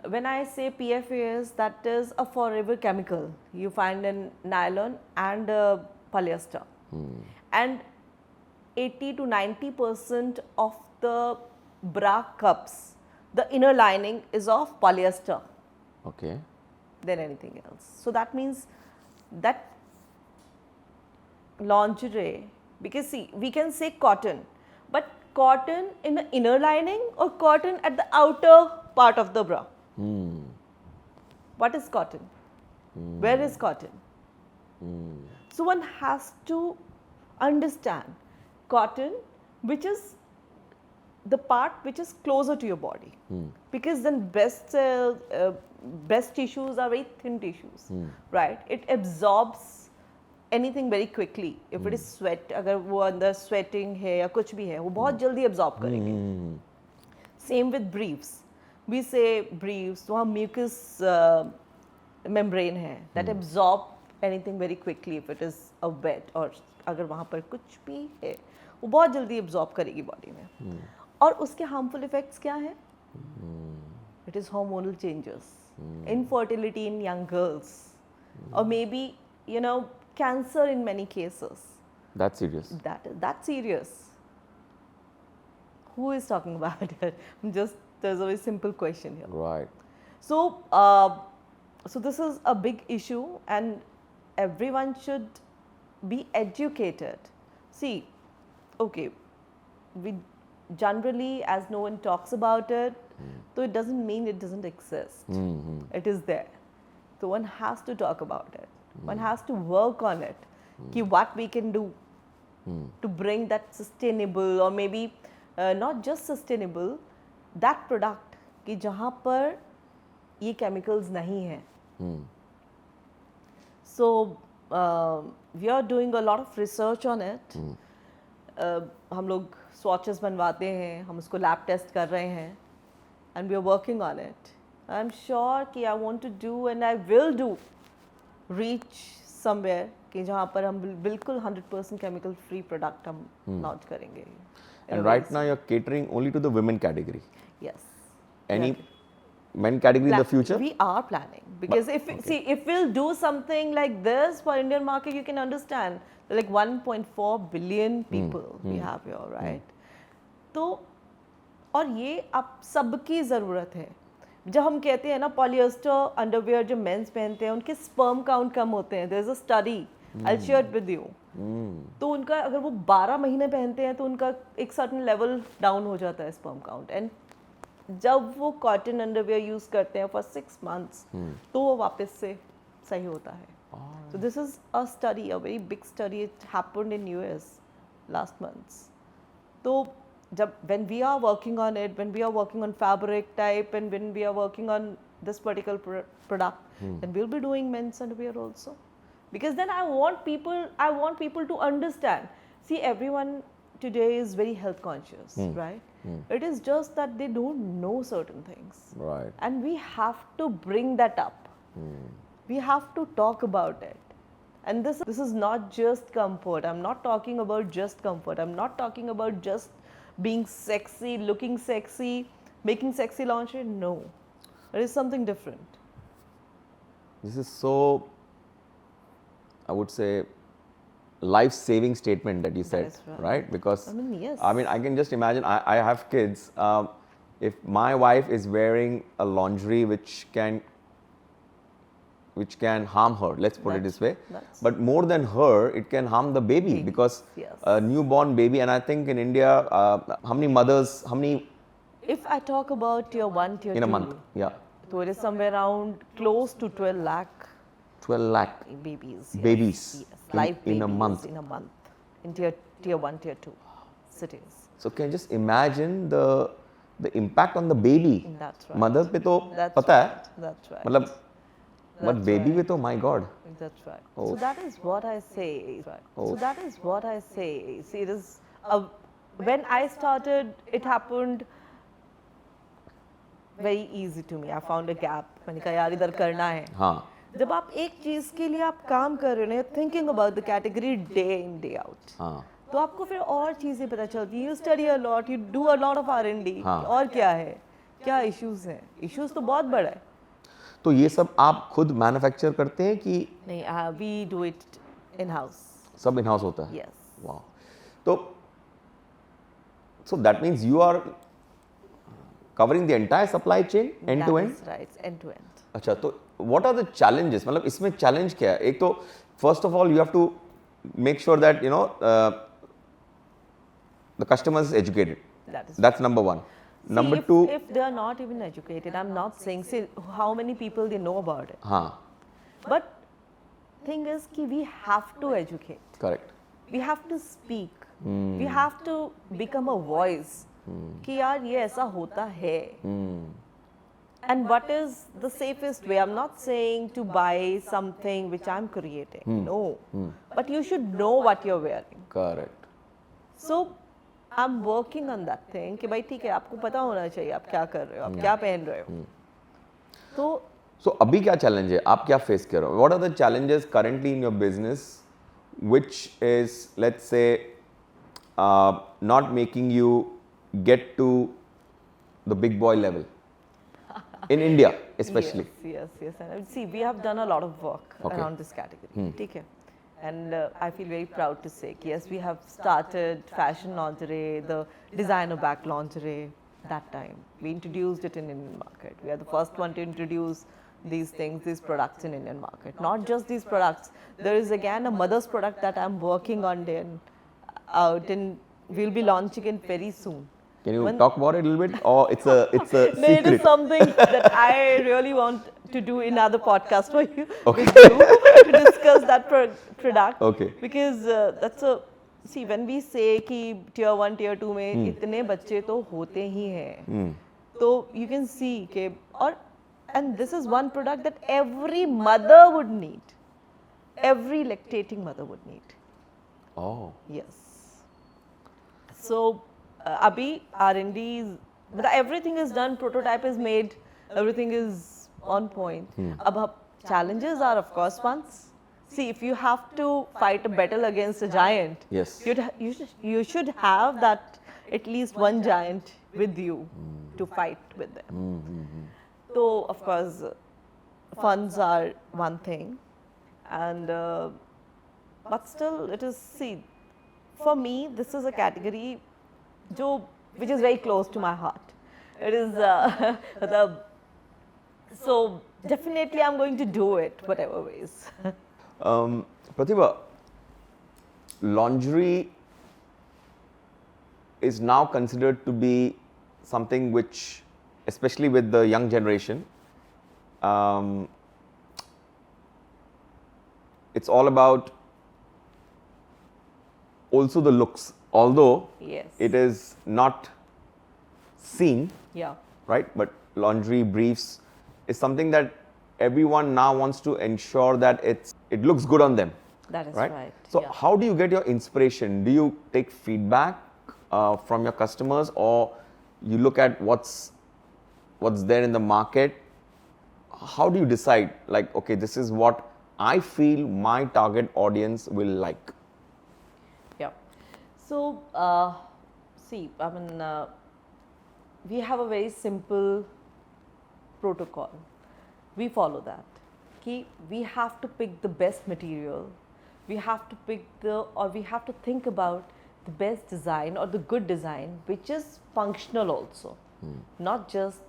[SPEAKER 2] when I say PFAS, that is a forever chemical you find in nylon and polyester. And 80 to 90% of the bra cups, the inner lining is of polyester
[SPEAKER 1] Okay.
[SPEAKER 2] than anything else. So that means that lingerie, because see, we can say cotton, but cotton in the inner lining or cotton at the outer part of the bra? What is cotton? Where is cotton? So one has to understand cotton, which is the part which is closer to your body, because then breast tissues are very thin tissues, right? It absorbs anything very quickly. If it is sweat, अगर वो अंदर sweating है या कुछ भी है, वो बहुत जल्दी absorb करेंगे. Same with briefs. We say briefs, वहाँ mucus membrane है that absorb anything very quickly if it is a wet, और अगर वहाँ पर कुछ भी है, वो बहुत जल्दी absorb करेगी body में. और उसके harmful effects क्या है? It is hormonal changes, infertility in young girls, or maybe, you know, cancer in many cases.
[SPEAKER 1] That's serious.
[SPEAKER 2] That's serious. Who is talking about it? There's a very simple question here.
[SPEAKER 1] Right.
[SPEAKER 2] So, so this is a big issue, and everyone should be educated. See, okay, we generally, as no one talks about it, so it doesn't mean it doesn't exist. It is there. So one has to talk about it. One has to work on it. Ki what we can do to bring that sustainable, or maybe not just sustainable, that product कि जहाँ पर ये chemicals नहीं हैं. So we are doing a lot of research on it. हम लोग swatches बनवाते हैं, हम उसको lab test कर रहे हैं, and we are working on it. I'm sure कि I want to do, and I will do, reach somewhere कि जहाँ पर हम बिल्कुल 100% chemical free product हम launch करेंगे.
[SPEAKER 1] And right now you're catering only to the women category.
[SPEAKER 2] Yes.
[SPEAKER 1] Any men category in the future?
[SPEAKER 2] We are planning, because if we'll do something like this for Indian market, you can understand like 1.4 billion people we have here, right? तो और ये अब सबकी ज़रूरत है. जब हम कहते हैं ना पॉलिएस्टर अंडरवियर जो मेंस पहनते हैं, उनके स्पर्म काउंट कम होते हैं. There is a study, I will share it with you. तो उनका अगर वो 12 महीने पहनते हैं तो उनका एक सर्टेन लेवल डाउन हो जाता है स्पर्म काउंट. एंड जब वो कॉटन अंडरवियर यूज करते हैं फॉर 6 months, तो वो वापस से सही होता है. So this is a study, a very big study. It happened in US last month. So when we are working on it, when we are working on fabric type, and when we are working on this particular product, then we'll be doing men's underwear also. Because then I want people to understand. See, everyone today is very health conscious, right? It is just that they don't know certain things.
[SPEAKER 1] Right.
[SPEAKER 2] And we have to bring that up. We have to talk about it. And this is not just comfort. I'm not talking about just comfort. I'm not talking about just being sexy, looking sexy, making sexy lingerie. No. It is something different.
[SPEAKER 1] This is so, I would say, life-saving statement that you said,
[SPEAKER 2] That is
[SPEAKER 1] right? Because
[SPEAKER 2] I mean, yes.
[SPEAKER 1] I mean, I can just imagine. I have kids. If my wife is wearing a lingerie which can harm her, let's put it this way. But more than her, it can harm the baby, because
[SPEAKER 2] yes.
[SPEAKER 1] a newborn baby, and I think in India, how many
[SPEAKER 2] If I talk about tier 1, tier 2,
[SPEAKER 1] in a month? Yeah.
[SPEAKER 2] so it is somewhere around close to 12 lakh
[SPEAKER 1] 12 lakh
[SPEAKER 2] babies.
[SPEAKER 1] babies
[SPEAKER 2] Yes.
[SPEAKER 1] in-
[SPEAKER 2] Live
[SPEAKER 1] in a
[SPEAKER 2] babies
[SPEAKER 1] month.
[SPEAKER 2] in a month. In tier 1, tier 2 cities.
[SPEAKER 1] So can you just imagine the impact on the baby?
[SPEAKER 2] That's right.
[SPEAKER 1] Mother पे तो
[SPEAKER 2] That's
[SPEAKER 1] पता है,
[SPEAKER 2] right. That's right.
[SPEAKER 1] मतलब but
[SPEAKER 2] That's
[SPEAKER 1] baby
[SPEAKER 2] right.
[SPEAKER 1] पे तो my God.
[SPEAKER 2] That's right.
[SPEAKER 1] Oh.
[SPEAKER 2] So that is what I say. Right.
[SPEAKER 1] Oh.
[SPEAKER 2] So that is what I say. See, it is when I started, it happened very easy to me. I found a gap. मैंने कहा यार इधर करना है.
[SPEAKER 1] हाँ.
[SPEAKER 2] जब आप एक चीज के लिए आप काम कर रहे हो ना, thinking about the category day in day out,
[SPEAKER 1] हाँ.
[SPEAKER 2] तो आपको फिर और चीजें पता चलती हैं. You study a lot, you do a lot of R&D.
[SPEAKER 1] हाँ.
[SPEAKER 2] और क्या है, क्या इश्यूज हैं. इश्यूज तो बहुत बड़ा है.
[SPEAKER 1] तो ये सब आप खुद मैन्युफैक्चर करते हैं कि
[SPEAKER 2] नहीं, we do it in house.
[SPEAKER 1] सब इन हाउस होता है?
[SPEAKER 2] यस.
[SPEAKER 1] वाह. तो so that means you are covering the entire supply chain end to end?
[SPEAKER 2] Right, end to end.
[SPEAKER 1] अच्छा, तो what are the challenges? मतलब इसमें challenge क्या है? एक तो first of all you have to make sure that you know the customer is educated. That's number one.
[SPEAKER 2] See,
[SPEAKER 1] Number
[SPEAKER 2] if,
[SPEAKER 1] two.
[SPEAKER 2] if they are not even educated, I'm not saying, see how many people they know about it.
[SPEAKER 1] हाँ.
[SPEAKER 2] But thing is कि we have to educate.
[SPEAKER 1] Correct.
[SPEAKER 2] We have to speak. We have to become a voice. कि यार ये ऐसा होता है. And what is the safest way? I'm not saying to buy something which I'm creating. No. But you should know what you're wearing.
[SPEAKER 1] Correct.
[SPEAKER 2] So I'm working on that thing कि भाई ठीक है, आपको पता होना चाहिए आप क्या कर रहे हो, आप क्या पहन रहे हो. तो
[SPEAKER 1] So अभी क्या challenge है? आप क्या face कर रहे हो? What are the challenges currently in your business which is let's say not making you get to the big boy level in India especially?
[SPEAKER 2] Yes. And see, we have done a lot of work
[SPEAKER 1] Okay.
[SPEAKER 2] around this category. ठीक है. And I feel very proud to say, yes, we have started fashion lingerie, the designer back lingerie that time. We introduced it in Indian market. We are the first one to introduce these things, these products in Indian market. Not just these products. There is again a mother's product that I'm working on out and we'll be launching it very soon.
[SPEAKER 1] Can you talk about it a little bit, or it's a
[SPEAKER 2] No,
[SPEAKER 1] secret?
[SPEAKER 2] it is something that I really want to do in another podcast for you,
[SPEAKER 1] Okay.
[SPEAKER 2] with you to discuss that product.
[SPEAKER 1] Okay.
[SPEAKER 2] Because that's a see when we say कि tier 1, tier 2 में इतने बच्चे तो होते ही हैं. तो you can see कि और and this is one product that every mother would need. Every lactating mother would need.
[SPEAKER 1] Oh.
[SPEAKER 2] Yes. So, abhi R&D is, but everything is done, prototype is made, everything is on point. Ab challenges are of course ones. See, if you have to fight a battle against a giant,
[SPEAKER 1] Yes.
[SPEAKER 2] you should have that at least one giant with you to fight with them. So, of course, funds are one thing, and but still, it is see. For me, this is a category which is very close to my heart. It is so definitely I'm going to do it whatever ways.
[SPEAKER 1] Pratibha, lingerie is now considered to be something which, especially with the young generation, it's all about also the looks, although
[SPEAKER 2] Yes.
[SPEAKER 1] it is not seen,
[SPEAKER 2] Yeah.
[SPEAKER 1] right? But lingerie briefs is something that everyone now wants to ensure that it looks good on them,
[SPEAKER 2] That is
[SPEAKER 1] right?
[SPEAKER 2] right.
[SPEAKER 1] So
[SPEAKER 2] yeah.
[SPEAKER 1] how do you get your inspiration? Do you take feedback from your customers, or you look at what's there in the market? How do you decide, like, okay, this is what I feel my target audience will like?
[SPEAKER 2] Yeah. So, see, I mean, we have a very simple protocol. We follow that. Okay, we have to pick the best material. We have to pick we have to think about the best design or the good design, which is functional also. Not just,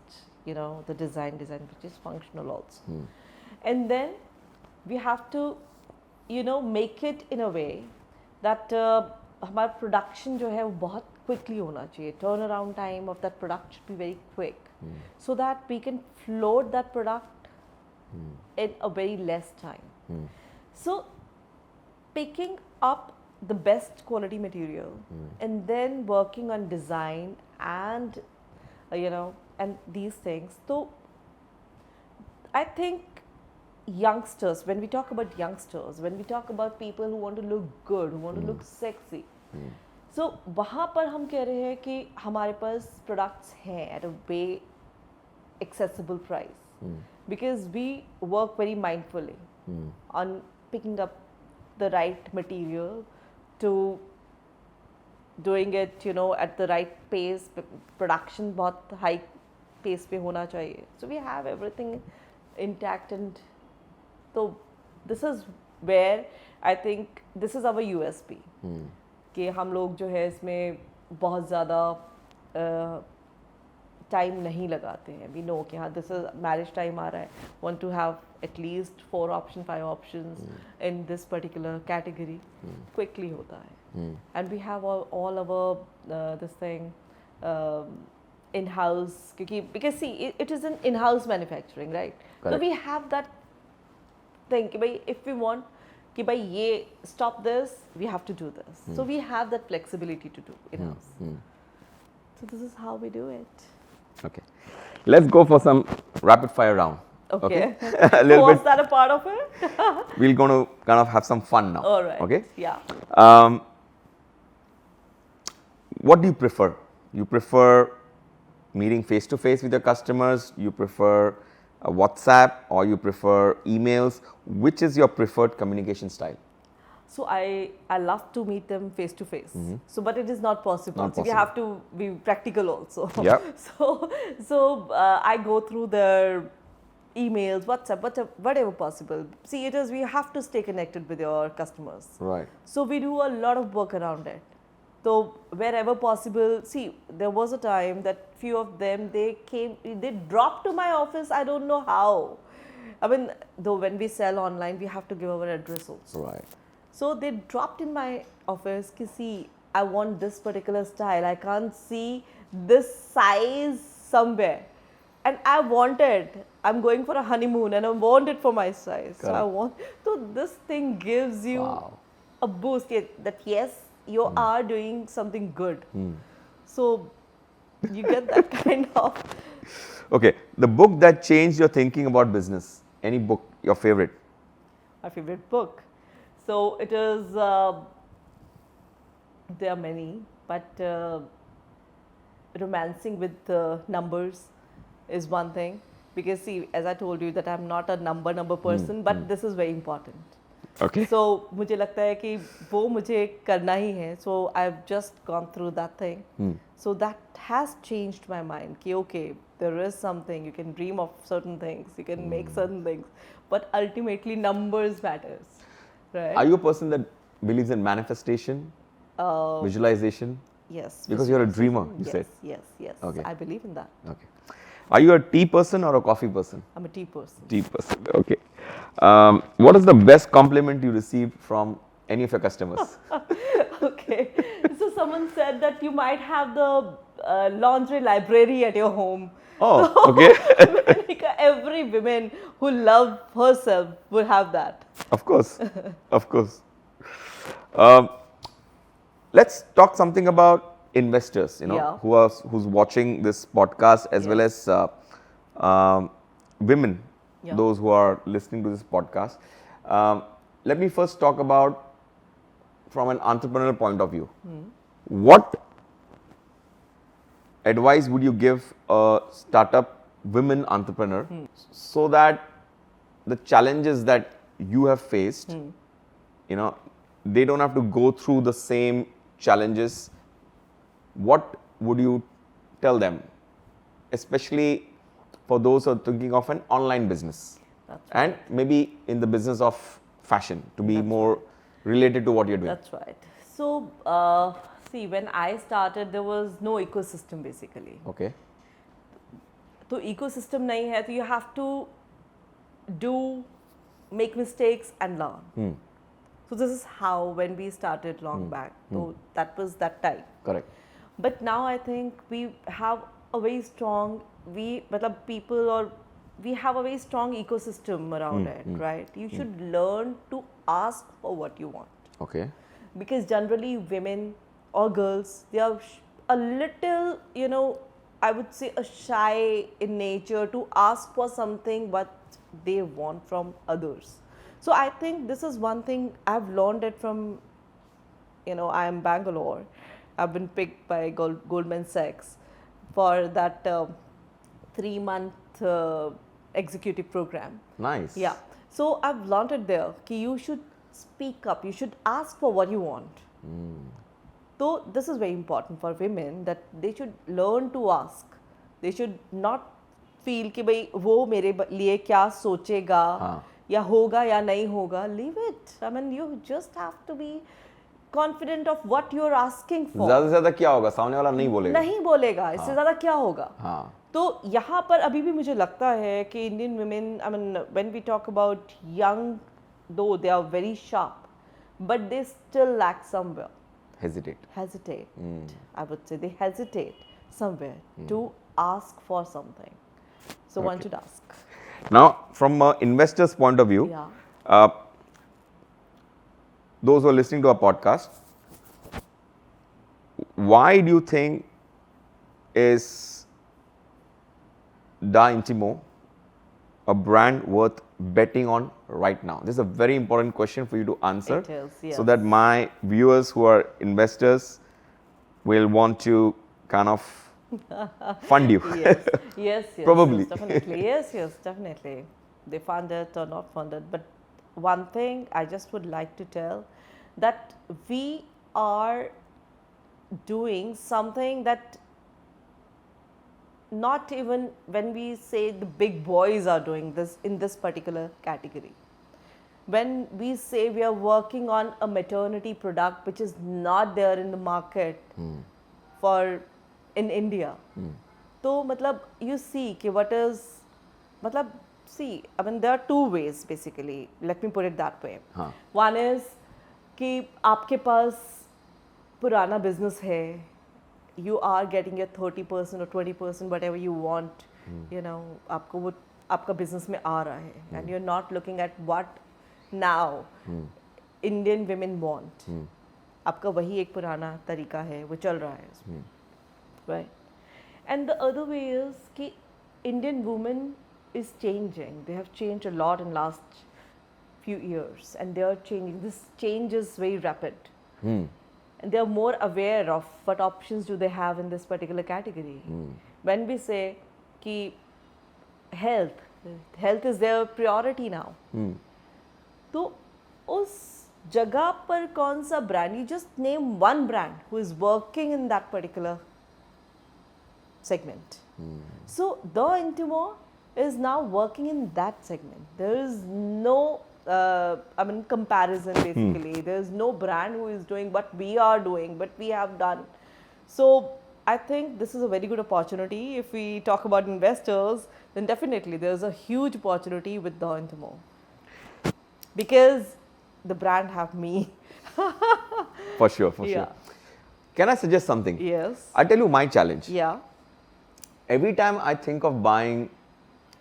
[SPEAKER 2] the design, which is functional also. And then we have to, make it in a way that हमारा production जो है वो बहुत quickly होना चाहिए. Turnaround time of that product should be very quick, so that we can float that product in a very less time. So picking up the best quality material and then working on design and and these things. So I think youngsters, when we talk about youngsters, when we talk about people who want to look good, who want to look sexy, so वहाँ पर हम कह रहे हैं कि हमारे पास products हैं at a way accessible price, because we work very mindfully on picking up the right material to doing it at the right pace. Production बहुत high pace पे होना चाहिए, so we have everything intact. And so this is where I think this is our USP, कि हम लोग जो है इसमें बहुत ज़्यादा टाइम नहीं लगाते हैं. वी नो कि हाँ दिस इज मैरिज टाइम आ रहा है, want to have at least 4 option 5 options in this particular category, quickly होता है. And we have all our this thing in house, क्योंकि because see it is an in house manufacturing, right? तो we have that thing कि भाई if we want कि भाई ये stop this, we have to do this. So we have that flexibility to do in-house. So this is how we do it.
[SPEAKER 1] Okay. Let's go for some rapid fire round.
[SPEAKER 2] Okay.
[SPEAKER 1] A little
[SPEAKER 2] Was
[SPEAKER 1] bit.
[SPEAKER 2] that a part of it?
[SPEAKER 1] We're going to kind of have some fun now.
[SPEAKER 2] All right.
[SPEAKER 1] Okay.
[SPEAKER 2] Yeah.
[SPEAKER 1] What do you prefer? You prefer meeting face to face with your customers? You prefer WhatsApp, or you prefer emails? Which is your preferred communication style?
[SPEAKER 2] So I love to meet them face to face. So but it is not possible.
[SPEAKER 1] Not
[SPEAKER 2] So we
[SPEAKER 1] possible.
[SPEAKER 2] have to be practical also.
[SPEAKER 1] Yep.
[SPEAKER 2] So I go through their emails, WhatsApp, whatever possible. See, it is we have to stay connected with your customers.
[SPEAKER 1] Right.
[SPEAKER 2] So we do a lot of work around it. So wherever possible, see, there was a time that few of them, they dropped to my office. I don't know how. I mean, though when we sell online, we have to give our address also.
[SPEAKER 1] Right.
[SPEAKER 2] So they dropped in my office. Ki see, I want this particular style. I can't see this size somewhere, and I want it. I'm going for a honeymoon, and I want it for my size. So I want. So this thing gives you a boost that yes, you are doing something good. So you get that kind of.
[SPEAKER 1] Okay. The book that changed your thinking about business. Any book, your favorite?
[SPEAKER 2] My favorite book. So it is. There are many, but romancing with numbers is one thing. Because see, as I told you that I'm not a number person, but this is very important.
[SPEAKER 1] Okay.
[SPEAKER 2] So मुझे लगता है कि वो मुझे करना ही है. So I've just gone through that thing. So that has changed my mind. कि okay, there is something, you can dream of certain things, you can make certain things, but ultimately numbers matters, right?
[SPEAKER 1] Are you a person that believes in manifestation, visualization?
[SPEAKER 2] Yes.
[SPEAKER 1] Because you're a dreamer, you
[SPEAKER 2] yes,
[SPEAKER 1] said.
[SPEAKER 2] Yes.
[SPEAKER 1] Okay.
[SPEAKER 2] I believe in that.
[SPEAKER 1] Okay. Are you a tea person or a coffee person?
[SPEAKER 2] I'm a tea person.
[SPEAKER 1] Tea person. Okay. What is the best compliment you received from any of your customers?
[SPEAKER 2] Okay. So someone said that you might have the lingerie library at your home.
[SPEAKER 1] Oh, okay.
[SPEAKER 2] Every woman who loves herself would have that.
[SPEAKER 1] Of course. Of course. Let's talk something about investors, who's watching this podcast, as well as women, those who are listening to this podcast. Let me first talk about from an entrepreneurial point of view. What advice would you give a startup women entrepreneur so that the challenges that you have faced, they don't have to go through the same challenges? What would you tell them, especially for those who are thinking of an online business?
[SPEAKER 2] That's
[SPEAKER 1] and maybe in the business of fashion, to be more related to what you're doing?
[SPEAKER 2] That's right. So, see, when I started, there was no ecosystem basically.
[SPEAKER 1] Okay.
[SPEAKER 2] So, ecosystem nahi hai, so you have to make mistakes and learn. So, this is how when we started long back. So, that was that time.
[SPEAKER 1] Correct.
[SPEAKER 2] But now I think we have a very strong, people or we have a very strong ecosystem around it, right? You should learn to ask for what you want.
[SPEAKER 1] Okay.
[SPEAKER 2] Because generally women or girls, they are a little, I would say a shy in nature to ask for something what they want from others. So I think this is one thing I've learned it from, I am Bangalore. I've been picked by Goldman Sachs for that 3-month executive program.
[SPEAKER 1] Nice.
[SPEAKER 2] Yeah. So I've learned it there. Ki you should speak up. You should ask for what you want. So this is very important for women that they should learn to ask. They should not feel कि भाई वो मेरे लिए क्या सोचेगा या होगा या नहीं होगा. Leave it. I mean, you just have to be confident of what you're asking for.
[SPEAKER 1] ज़्यादा से ज़्यादा क्या होगा, सामने वाला नहीं बोलेगा.
[SPEAKER 2] नहीं बोलेगा, इससे ज़्यादा क्या होगा.
[SPEAKER 1] हाँ.
[SPEAKER 2] तो यहाँ पर अभी भी मुझे लगता है कि Indian women, I mean, when we talk about young, though they are very sharp, but they still lack somewhere. Hesitate. I would say they hesitate somewhere to ask for something. So one should ask.
[SPEAKER 1] Now, from an investor's point of view, those who are listening to our podcast, why do you think is Da Intimo a brand worth betting on right now? This is a very important question for you to answer.
[SPEAKER 2] It is, yes.
[SPEAKER 1] So that my viewers who are investors will want to kind of fund you.
[SPEAKER 2] Yes,
[SPEAKER 1] Probably.
[SPEAKER 2] definitely. Yes, definitely. They fund it or not fund it. But one thing I just would like to tell, that we are doing something that not even when we say the big boys are doing this in this particular category. When we say we are working on a maternity product which is not there in the market for in India. So मतलब you see कि what is मतलब see, I mean there are two ways basically. Let me put it that way. One is कि आपके पास पुराना business है, you are getting your 30% or 20% whatever you want, आपको वो आपका business में आ रहा है, and you're not looking at what now Indian women want. आपका वही एक पुराना तरीका है, वो चल रहा है, right? And the other way is कि Indian women is changing. They have changed a lot in last few years, and they are changing. This change is very rapid. And they are more aware of what options do they have in this particular category. When we say कि health is their priority now. तो उस जगह पर कौन सा brand? You just name one brand who is working in that particular segment. So the Intimo is now working in that segment. There is no comparison basically. There is no brand who is doing what we are doing, but we have done. So I think this is a very good opportunity. If we talk about investors, then definitely there is a huge opportunity with the Intimo, because the brand have me.
[SPEAKER 1] For sure. Can I suggest something?
[SPEAKER 2] Yes.
[SPEAKER 1] I'll tell you my challenge.
[SPEAKER 2] Yeah.
[SPEAKER 1] Every time I think of buying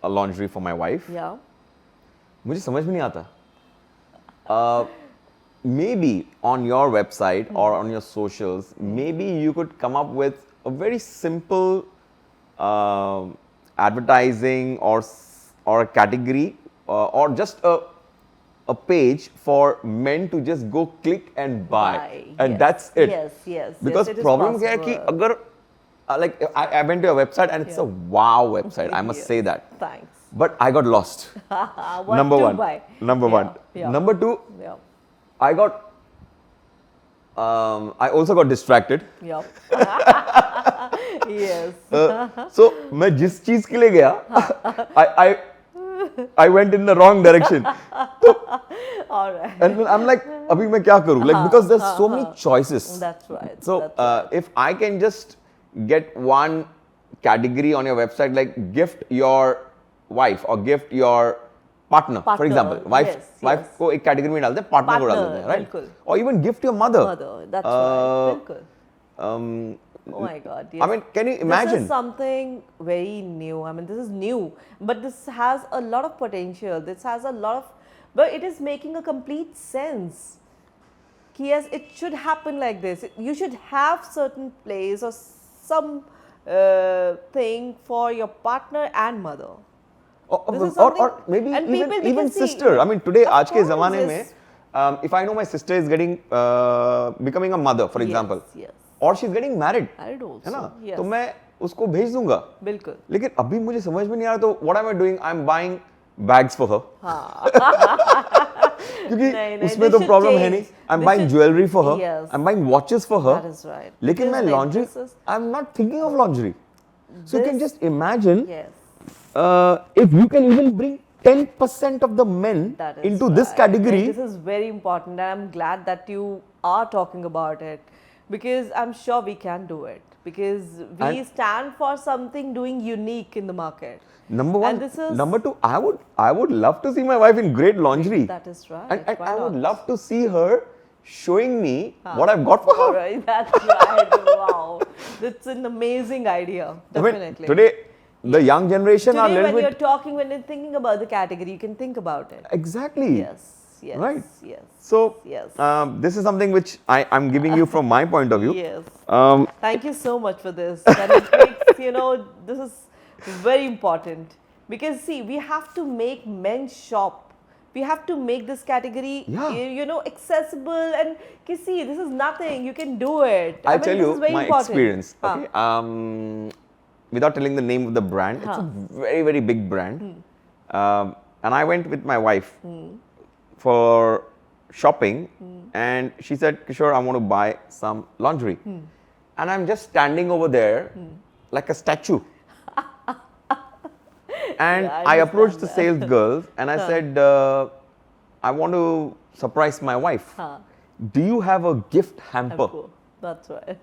[SPEAKER 1] a lingerie for my wife,
[SPEAKER 2] Yeah.
[SPEAKER 1] मुझे समझ में नहीं आता. Maybe on your website or on your socials, maybe you could come up with a very simple advertising or a category or just a page for men to just go click and buy. And
[SPEAKER 2] yes.
[SPEAKER 1] that's it.
[SPEAKER 2] Yes.
[SPEAKER 1] Because
[SPEAKER 2] yes, it is
[SPEAKER 1] problem क्या है कि
[SPEAKER 2] possible.
[SPEAKER 1] अगर like I went to your website and it's a wow website. I must
[SPEAKER 2] Yes.
[SPEAKER 1] say that.
[SPEAKER 2] Thanks.
[SPEAKER 1] But I got lost.
[SPEAKER 2] What
[SPEAKER 1] Number
[SPEAKER 2] to
[SPEAKER 1] one.
[SPEAKER 2] buy?
[SPEAKER 1] Number
[SPEAKER 2] Yeah,
[SPEAKER 1] one.
[SPEAKER 2] yeah.
[SPEAKER 1] Number two,
[SPEAKER 2] Yeah.
[SPEAKER 1] I got. I also got distracted.
[SPEAKER 2] Yep. Yes.
[SPEAKER 1] So मैं जिस चीज के लिए गया, I went in the wrong direction.
[SPEAKER 2] All right.
[SPEAKER 1] And then I'm like, अभी मैं क्या करूँ? Like because there's so many choices.
[SPEAKER 2] That's right.
[SPEAKER 1] So
[SPEAKER 2] that's right.
[SPEAKER 1] if I can just get one category on your website, like gift your wife or gift your partner, for example, wife को एक category में डालते हैं, partner को डाल देते हैं, right?
[SPEAKER 2] बिल्कुल.
[SPEAKER 1] Or even gift your mother.
[SPEAKER 2] Mother, that's right. बिल्कुल. Oh my God! Yes.
[SPEAKER 1] I mean, can you
[SPEAKER 2] This
[SPEAKER 1] imagine?
[SPEAKER 2] is something very new. I mean, this is new, but this has a lot of potential. This has a lot of, but it is making a complete sense. Ki yes, it should happen like this. You should have certain place or some thing for your partner and mother. This is
[SPEAKER 1] Or
[SPEAKER 2] something-
[SPEAKER 1] maybe
[SPEAKER 2] and
[SPEAKER 1] even
[SPEAKER 2] people-
[SPEAKER 1] even
[SPEAKER 2] because see,
[SPEAKER 1] sister. I mean, today,
[SPEAKER 2] of
[SPEAKER 1] आज के
[SPEAKER 2] course,
[SPEAKER 1] ज़माने में,
[SPEAKER 2] yes.
[SPEAKER 1] if I know my sister is getting becoming a mother, for example,
[SPEAKER 2] Yes.
[SPEAKER 1] or she's getting married,
[SPEAKER 2] Married also.
[SPEAKER 1] है ना?
[SPEAKER 2] Yes.
[SPEAKER 1] तो मैं उसको भेज दूंगा.
[SPEAKER 2] बिल्कुल.
[SPEAKER 1] लेकिन अभी मुझे समझ में नहीं आ रहा, तो what am I doing? I'm buying bags for her.
[SPEAKER 2] हाँ.
[SPEAKER 1] क्योंकि
[SPEAKER 2] नहीं,
[SPEAKER 1] उसमें
[SPEAKER 2] they
[SPEAKER 1] तो
[SPEAKER 2] should
[SPEAKER 1] प्रॉब्लम है
[SPEAKER 2] change.
[SPEAKER 1] नहीं. I'm
[SPEAKER 2] They
[SPEAKER 1] buying
[SPEAKER 2] should-
[SPEAKER 1] jewelry for her.
[SPEAKER 2] Yes.
[SPEAKER 1] I'm buying watches for her.
[SPEAKER 2] That is right.
[SPEAKER 1] लेकिन मैं
[SPEAKER 2] Because
[SPEAKER 1] laundry,
[SPEAKER 2] this is-
[SPEAKER 1] I'm not thinking of laundry. So you can
[SPEAKER 2] This-
[SPEAKER 1] just imagine
[SPEAKER 2] Yes.
[SPEAKER 1] if you can even bring 10% of the men
[SPEAKER 2] That is
[SPEAKER 1] into this
[SPEAKER 2] right.
[SPEAKER 1] category.
[SPEAKER 2] And this is very important, and I'm glad that you are talking about it, because I'm sure we can do it, because we
[SPEAKER 1] And-
[SPEAKER 2] stand for something doing unique in the market.
[SPEAKER 1] Number one.
[SPEAKER 2] And this is-
[SPEAKER 1] Number two, I would love to see my wife in great lingerie.
[SPEAKER 2] That is right.
[SPEAKER 1] And
[SPEAKER 2] Why
[SPEAKER 1] I would
[SPEAKER 2] not?
[SPEAKER 1] love to see her showing me what I've got for her.
[SPEAKER 2] All right, that's right. Wow, that's an amazing idea.
[SPEAKER 1] I mean,
[SPEAKER 2] Definitely.
[SPEAKER 1] today, the young generation are a
[SPEAKER 2] Today,
[SPEAKER 1] little
[SPEAKER 2] when you're
[SPEAKER 1] bit.
[SPEAKER 2] talking, when you're thinking about the category, you can think about it.
[SPEAKER 1] Exactly.
[SPEAKER 2] Yes. Yes.
[SPEAKER 1] Right.
[SPEAKER 2] Yes.
[SPEAKER 1] So,
[SPEAKER 2] Yes.
[SPEAKER 1] this is something which I'm giving you from my point of view.
[SPEAKER 2] Yes.
[SPEAKER 1] Um,
[SPEAKER 2] Thank you so much for this. And it makes, this is very important, because see, we have to make men shop. We have to make this category,
[SPEAKER 1] Yeah.
[SPEAKER 2] accessible, and see, this is nothing. You can do it. I
[SPEAKER 1] I'll
[SPEAKER 2] mean,
[SPEAKER 1] tell
[SPEAKER 2] this
[SPEAKER 1] you
[SPEAKER 2] is very
[SPEAKER 1] my
[SPEAKER 2] important.
[SPEAKER 1] experience.
[SPEAKER 2] Huh.
[SPEAKER 1] Okay. Without telling the name of the brand, it's a very, very big brand. And I went with my wife for shopping, and she said, Kishore, I want to buy some laundry. And I'm just standing over there like a statue. And
[SPEAKER 2] Yeah,
[SPEAKER 1] I
[SPEAKER 2] I
[SPEAKER 1] approached the
[SPEAKER 2] understand
[SPEAKER 1] sales girl and I said, I want to surprise my wife.
[SPEAKER 2] Huh.
[SPEAKER 1] Do you have a gift hamper?
[SPEAKER 2] Cool. That's right.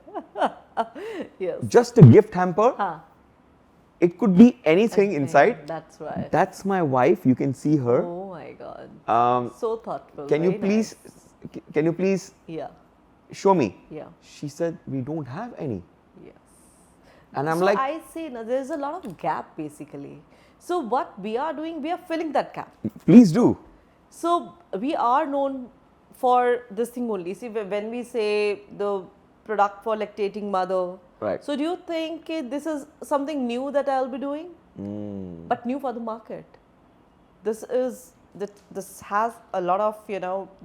[SPEAKER 2] Yes.
[SPEAKER 1] Just a gift hamper.
[SPEAKER 2] Huh.
[SPEAKER 1] It could be anything
[SPEAKER 2] Okay,
[SPEAKER 1] inside.
[SPEAKER 2] That's right.
[SPEAKER 1] That's my wife. You can see her.
[SPEAKER 2] Oh my God.
[SPEAKER 1] Um,
[SPEAKER 2] So thoughtful.
[SPEAKER 1] can you
[SPEAKER 2] very
[SPEAKER 1] please,
[SPEAKER 2] nice.
[SPEAKER 1] can you please
[SPEAKER 2] Yeah.
[SPEAKER 1] show me?
[SPEAKER 2] Yeah.
[SPEAKER 1] She said, we don't have any.
[SPEAKER 2] Yes.
[SPEAKER 1] And I'm
[SPEAKER 2] So
[SPEAKER 1] like,
[SPEAKER 2] I say, there's a lot of gap basically. So what we are doing, we are filling that gap.
[SPEAKER 1] please do.
[SPEAKER 2] So we are known for this thing only. See, when we say the product for lactating mother,
[SPEAKER 1] Right.
[SPEAKER 2] so do you think this is something new that I'll be doing? But new for the market. This has a lot of,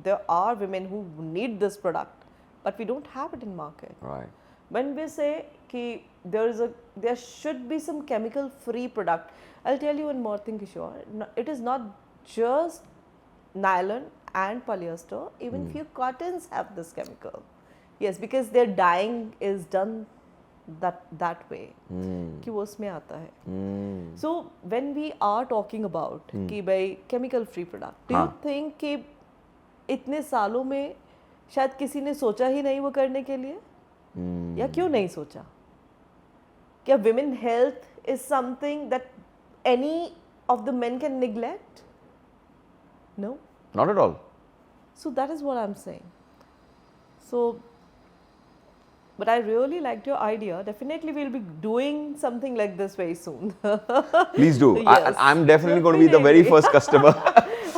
[SPEAKER 2] there are women who need this product, but we don't have it in market.
[SPEAKER 1] Right.
[SPEAKER 2] When we say ki there should be some chemical free product, I'll tell you one more thing, Kishore. It is not just nylon and polyester, even few cottons have this chemical. Yes, because their dyeing is done that way कि वो उसमें आता है. So when we are talking about कि भाई chemical free product, do you think कि इतने सालों में शायद किसी ने सोचा ही नहीं वो करने के लिए, या क्यों नहीं सोचा? क्या women health is something that any of the men can neglect? No.
[SPEAKER 1] Not at all.
[SPEAKER 2] So that is what I'm saying. So, but I really liked your idea. Definitely, we'll be doing something like this very soon.
[SPEAKER 1] Please do.
[SPEAKER 2] Yes.
[SPEAKER 1] I'm definitely going to be the very
[SPEAKER 2] Definitely.
[SPEAKER 1] first customer.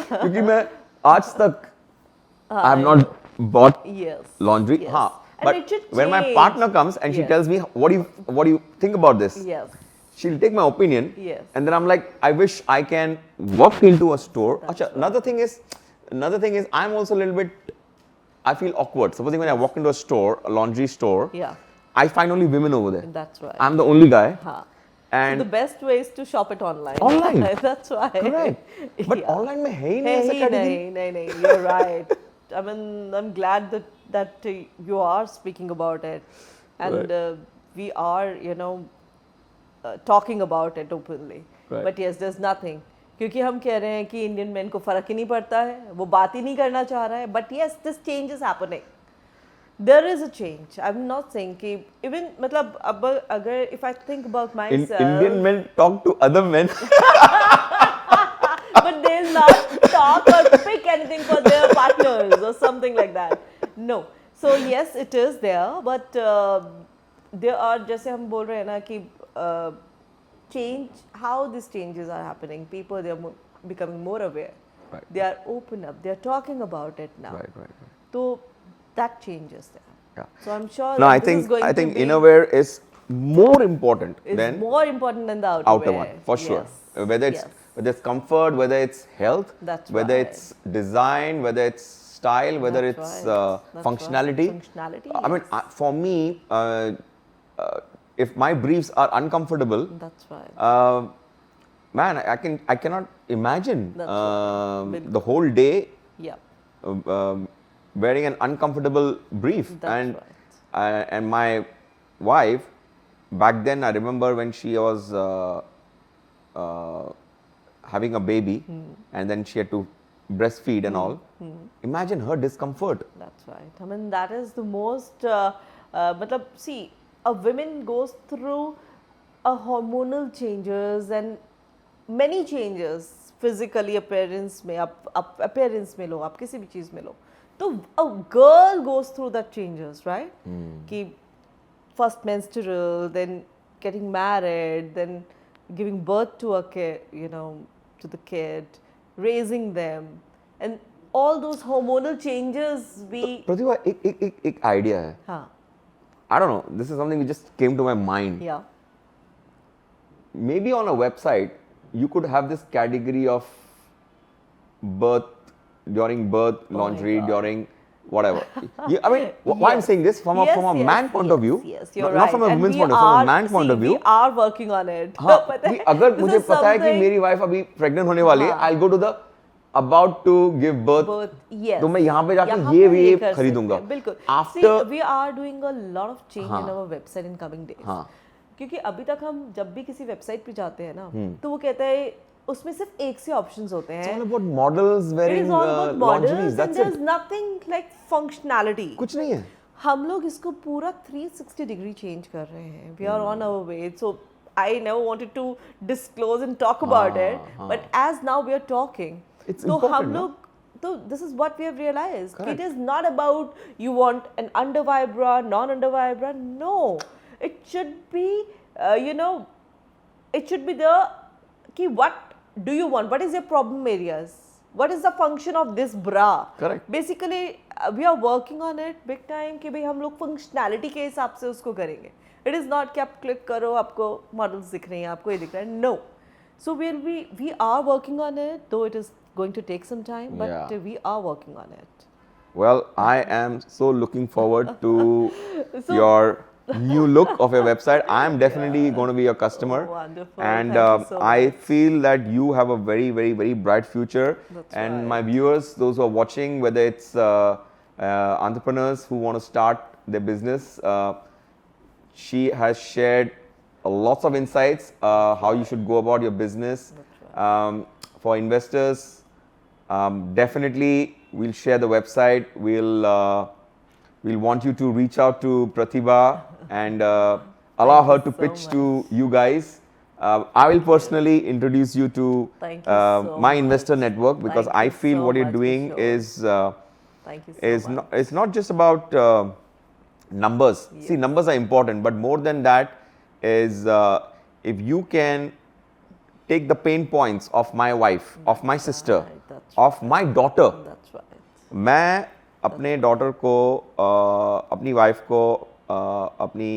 [SPEAKER 1] क्योंकि मैं आज तक I have not bought
[SPEAKER 2] Yes.
[SPEAKER 1] laundry.
[SPEAKER 2] Yes.
[SPEAKER 1] हाँ.
[SPEAKER 2] And
[SPEAKER 1] But
[SPEAKER 2] it should
[SPEAKER 1] when my
[SPEAKER 2] change.
[SPEAKER 1] partner comes and she
[SPEAKER 2] Yes.
[SPEAKER 1] tells me, what do you think about this?
[SPEAKER 2] Yes.
[SPEAKER 1] She'll take my opinion.
[SPEAKER 2] Yes.
[SPEAKER 1] And then I'm like, I wish I can walk into a store. Acha, another thing is, I'm also a little bit, I feel awkward. Supposing when I walk into a store, a laundry store,
[SPEAKER 2] Yeah.
[SPEAKER 1] I find only women over there.
[SPEAKER 2] That's right.
[SPEAKER 1] I'm the only guy.
[SPEAKER 2] Huh.
[SPEAKER 1] And
[SPEAKER 2] So the best way is to shop it online.
[SPEAKER 1] Online.
[SPEAKER 2] That's why.
[SPEAKER 1] correct. But
[SPEAKER 2] Yeah.
[SPEAKER 1] online में है ही नहीं
[SPEAKER 2] Hey,
[SPEAKER 1] ऐसा category.
[SPEAKER 2] nahi, you're right. I mean, I'm glad that you are speaking about it, and
[SPEAKER 1] Right.
[SPEAKER 2] we are, talking about it openly.
[SPEAKER 1] Right.
[SPEAKER 2] But yes, there's nothing. क्योंकि हम कह रहे हैं कि इंडियन मैन को फर्क ही नहीं पड़ता है, वो बात ही नहीं करना चाह रहा है. But yes, this change is happening. There is a change. I'm not saying कि even मतलब अब अगर if I think about myself.
[SPEAKER 1] Indian men talk to other men.
[SPEAKER 2] But they'll not talk or pick anything for their partners or something like that. No. So yes, it is there, but there are, जैसे हम बोल रहे हैं ना कि change, how these changes are happening, people they are becoming more aware,
[SPEAKER 1] Right.
[SPEAKER 2] they are open up, they are talking about it now.
[SPEAKER 1] Right.
[SPEAKER 2] So that changes there.
[SPEAKER 1] Yeah.
[SPEAKER 2] So I'm sure
[SPEAKER 1] No,
[SPEAKER 2] that
[SPEAKER 1] I
[SPEAKER 2] this is
[SPEAKER 1] think
[SPEAKER 2] going to be
[SPEAKER 1] innerwear is more important
[SPEAKER 2] is
[SPEAKER 1] than
[SPEAKER 2] more important than the outerwear.
[SPEAKER 1] outer one, for sure.
[SPEAKER 2] Yes.
[SPEAKER 1] Whether it's comfort, whether it's health,
[SPEAKER 2] That's
[SPEAKER 1] whether
[SPEAKER 2] right.
[SPEAKER 1] it's design, whether it's style, whether
[SPEAKER 2] That's
[SPEAKER 1] it's
[SPEAKER 2] right. That's
[SPEAKER 1] functionality.
[SPEAKER 2] right. Functionality,
[SPEAKER 1] I mean,
[SPEAKER 2] yes.
[SPEAKER 1] for me, if my briefs are uncomfortable,
[SPEAKER 2] That's right.
[SPEAKER 1] man, I cannot imagine
[SPEAKER 2] That's right.
[SPEAKER 1] the whole day
[SPEAKER 2] Yeah.
[SPEAKER 1] wearing an uncomfortable brief.
[SPEAKER 2] That's
[SPEAKER 1] And and my wife, back then, I remember when she was having a baby, and then she had to breastfeed and all. Imagine her discomfort.
[SPEAKER 2] That's right. I mean, that is the most. Matlab, see, a woman goes through a hormonal changes and many changes physically appearance में आप appearance में लो आप किसी भी चीज़ में लो तो a girl goes through that changes right कि first menstrual then getting married then giving birth to a kid you know to the kid raising them and all those hormonal changes we
[SPEAKER 1] Pratibha, एक idea है.
[SPEAKER 2] हाँ
[SPEAKER 1] I don't know. This is something which just came to my mind.
[SPEAKER 2] yeah
[SPEAKER 1] Maybe on a website you could have this category of birth, during birth,
[SPEAKER 2] my
[SPEAKER 1] lingerie,
[SPEAKER 2] God.
[SPEAKER 1] during whatever. I mean, why I'm
[SPEAKER 2] Yes.
[SPEAKER 1] saying this from a man point of view,
[SPEAKER 2] yes, you're
[SPEAKER 1] not from a
[SPEAKER 2] right. And
[SPEAKER 1] woman's
[SPEAKER 2] we
[SPEAKER 1] point of view, from a
[SPEAKER 2] are-
[SPEAKER 1] man point of
[SPEAKER 2] see,
[SPEAKER 1] view.
[SPEAKER 2] we are working on it.
[SPEAKER 1] हाँ,
[SPEAKER 2] पता
[SPEAKER 1] कि
[SPEAKER 2] है,
[SPEAKER 1] अगर
[SPEAKER 2] this
[SPEAKER 1] मुझे
[SPEAKER 2] is
[SPEAKER 1] पता है कि
[SPEAKER 2] something-
[SPEAKER 1] मेरी वाइफ अभी प्रेग्नेंट होने वाली है,
[SPEAKER 2] हाँ.
[SPEAKER 1] I'll go to the about to give birth.
[SPEAKER 2] Yes.
[SPEAKER 1] तो मैं यहाँ पे जाके
[SPEAKER 2] यहाँ
[SPEAKER 1] ये
[SPEAKER 2] पर
[SPEAKER 1] ये
[SPEAKER 2] कर
[SPEAKER 1] खरीदूंगा.
[SPEAKER 2] सकते हैं, बिल्कुल.
[SPEAKER 1] After
[SPEAKER 2] See, we are doing a lot of change
[SPEAKER 1] हाँ.
[SPEAKER 2] in our website in coming days.
[SPEAKER 1] हाँ.
[SPEAKER 2] क्योंकि अभी तक हम जब भी किसी वेबसाइट पे जाते हैं ना तो वो कहता है उसमें सिर्फ एक से ऑप्शंस होते
[SPEAKER 1] it's
[SPEAKER 2] हैं
[SPEAKER 1] all about models
[SPEAKER 2] It
[SPEAKER 1] wearing
[SPEAKER 2] is all about
[SPEAKER 1] lingeries.
[SPEAKER 2] models and
[SPEAKER 1] That's
[SPEAKER 2] there's
[SPEAKER 1] it.
[SPEAKER 2] nothing like functionality.
[SPEAKER 1] कुछ नहीं है.
[SPEAKER 2] हम लोग इसको पूरा 360 डिग्री चेंज कर रहे हैं we are on our way so I never wanted to disclose and talk about it but as now we are talking
[SPEAKER 1] It's
[SPEAKER 2] तो
[SPEAKER 1] important,
[SPEAKER 2] हम
[SPEAKER 1] no?
[SPEAKER 2] लोग तो this is what we have realised
[SPEAKER 1] Correct.
[SPEAKER 2] It is not about you want an underwire bra non underwire bra no it should be you know it should be the ki what do you want, what is your problem areas, what is the function of this bra.
[SPEAKER 1] Correct.
[SPEAKER 2] Basically we are working on it big time कि भाई हम लोग functionality के हिसाब से उसको करेंगे. It is not कि आप click करो आपको models दिख रही हैं आपको ये दिख रहा है. No. So we are working on it though it is going to take some time but
[SPEAKER 1] Yeah.
[SPEAKER 2] we are working on it.
[SPEAKER 1] Well, I am so looking forward to
[SPEAKER 2] So-
[SPEAKER 1] your new look of your website. I am definitely going to be your customer.
[SPEAKER 2] Oh, wonderful.
[SPEAKER 1] And
[SPEAKER 2] Thank you so
[SPEAKER 1] I
[SPEAKER 2] much.
[SPEAKER 1] feel that you have a very, very, very bright future.
[SPEAKER 2] That's
[SPEAKER 1] and
[SPEAKER 2] right.
[SPEAKER 1] my viewers, those who are watching, whether it's entrepreneurs who want to start their business, she has shared lots of insights how you should go about your business. For investors, definitely we'll share the website. We'll want you to reach out to Pratibha and allow her to
[SPEAKER 2] so
[SPEAKER 1] pitch
[SPEAKER 2] much.
[SPEAKER 1] to you guys. I will personally introduce you to
[SPEAKER 2] Thank you so
[SPEAKER 1] my
[SPEAKER 2] much.
[SPEAKER 1] investor network because
[SPEAKER 2] Thank
[SPEAKER 1] I
[SPEAKER 2] you
[SPEAKER 1] feel
[SPEAKER 2] so
[SPEAKER 1] what you're
[SPEAKER 2] much,
[SPEAKER 1] doing
[SPEAKER 2] Kishore. Thank you so much.
[SPEAKER 1] it's not just about numbers. See, numbers are important, but more than that is if you can take the pain points of my wife, of my sister,
[SPEAKER 2] right, that's
[SPEAKER 1] of my daughter.
[SPEAKER 2] That's right.
[SPEAKER 1] मैं अपने daughter को अपनी wife को अपनी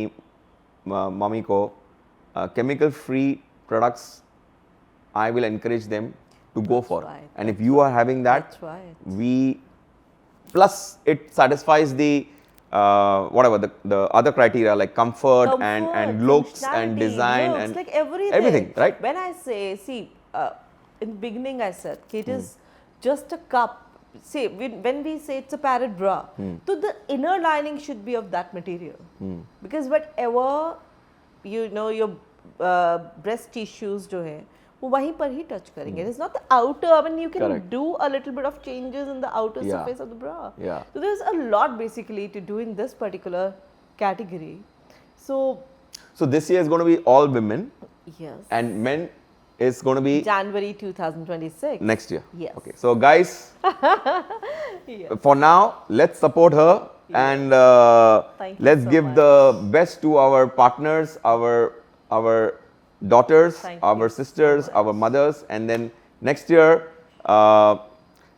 [SPEAKER 1] mummy को chemical free products I will encourage them to go for.
[SPEAKER 2] right,
[SPEAKER 1] And if you are having that,
[SPEAKER 2] That's right.
[SPEAKER 1] we plus it satisfies the whatever the other criteria like comfort, and
[SPEAKER 2] Comfort,
[SPEAKER 1] looks and
[SPEAKER 2] functionality,
[SPEAKER 1] design
[SPEAKER 2] looks,
[SPEAKER 1] and
[SPEAKER 2] like everything.
[SPEAKER 1] everything, right?
[SPEAKER 2] When I say, see, in beginning I said it is just a cup. See, when we say it's a parrot bra, so the inner lining should be of that material. Because whatever you know your breast tissues जो है वो वहीं पर ही touch करेंगे. It's not the outer. I mean, you can
[SPEAKER 1] Correct.
[SPEAKER 2] do a little bit of changes in the outer
[SPEAKER 1] Yeah.
[SPEAKER 2] surface of the bra.
[SPEAKER 1] Yeah.
[SPEAKER 2] So there's a lot basically to do in this particular category. So
[SPEAKER 1] So this year is going to be all women
[SPEAKER 2] yes,
[SPEAKER 1] and men is going to be
[SPEAKER 2] January 2026.
[SPEAKER 1] next year.
[SPEAKER 2] Yes.
[SPEAKER 1] Okay. So guys,
[SPEAKER 2] Yes.
[SPEAKER 1] for now, let's support her and
[SPEAKER 2] Thank you
[SPEAKER 1] let's
[SPEAKER 2] so
[SPEAKER 1] give
[SPEAKER 2] much.
[SPEAKER 1] the best to our partners, our daughters,
[SPEAKER 2] Thank
[SPEAKER 1] our
[SPEAKER 2] you
[SPEAKER 1] sisters,
[SPEAKER 2] so
[SPEAKER 1] our
[SPEAKER 2] much.
[SPEAKER 1] mothers, and then next year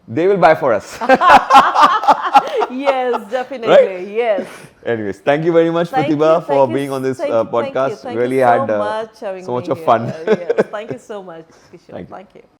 [SPEAKER 1] they will buy for us.
[SPEAKER 2] Yes, definitely. Yes.
[SPEAKER 1] Anyways, thank you very much,
[SPEAKER 2] Thank
[SPEAKER 1] Pratibha,
[SPEAKER 2] you.
[SPEAKER 1] for being on this podcast.
[SPEAKER 2] Thank
[SPEAKER 1] Really
[SPEAKER 2] you so
[SPEAKER 1] had
[SPEAKER 2] much having
[SPEAKER 1] so much
[SPEAKER 2] me
[SPEAKER 1] of fun.
[SPEAKER 2] here. Yes. Thank you so much, Kishore.
[SPEAKER 1] Thank you.
[SPEAKER 2] Thank you.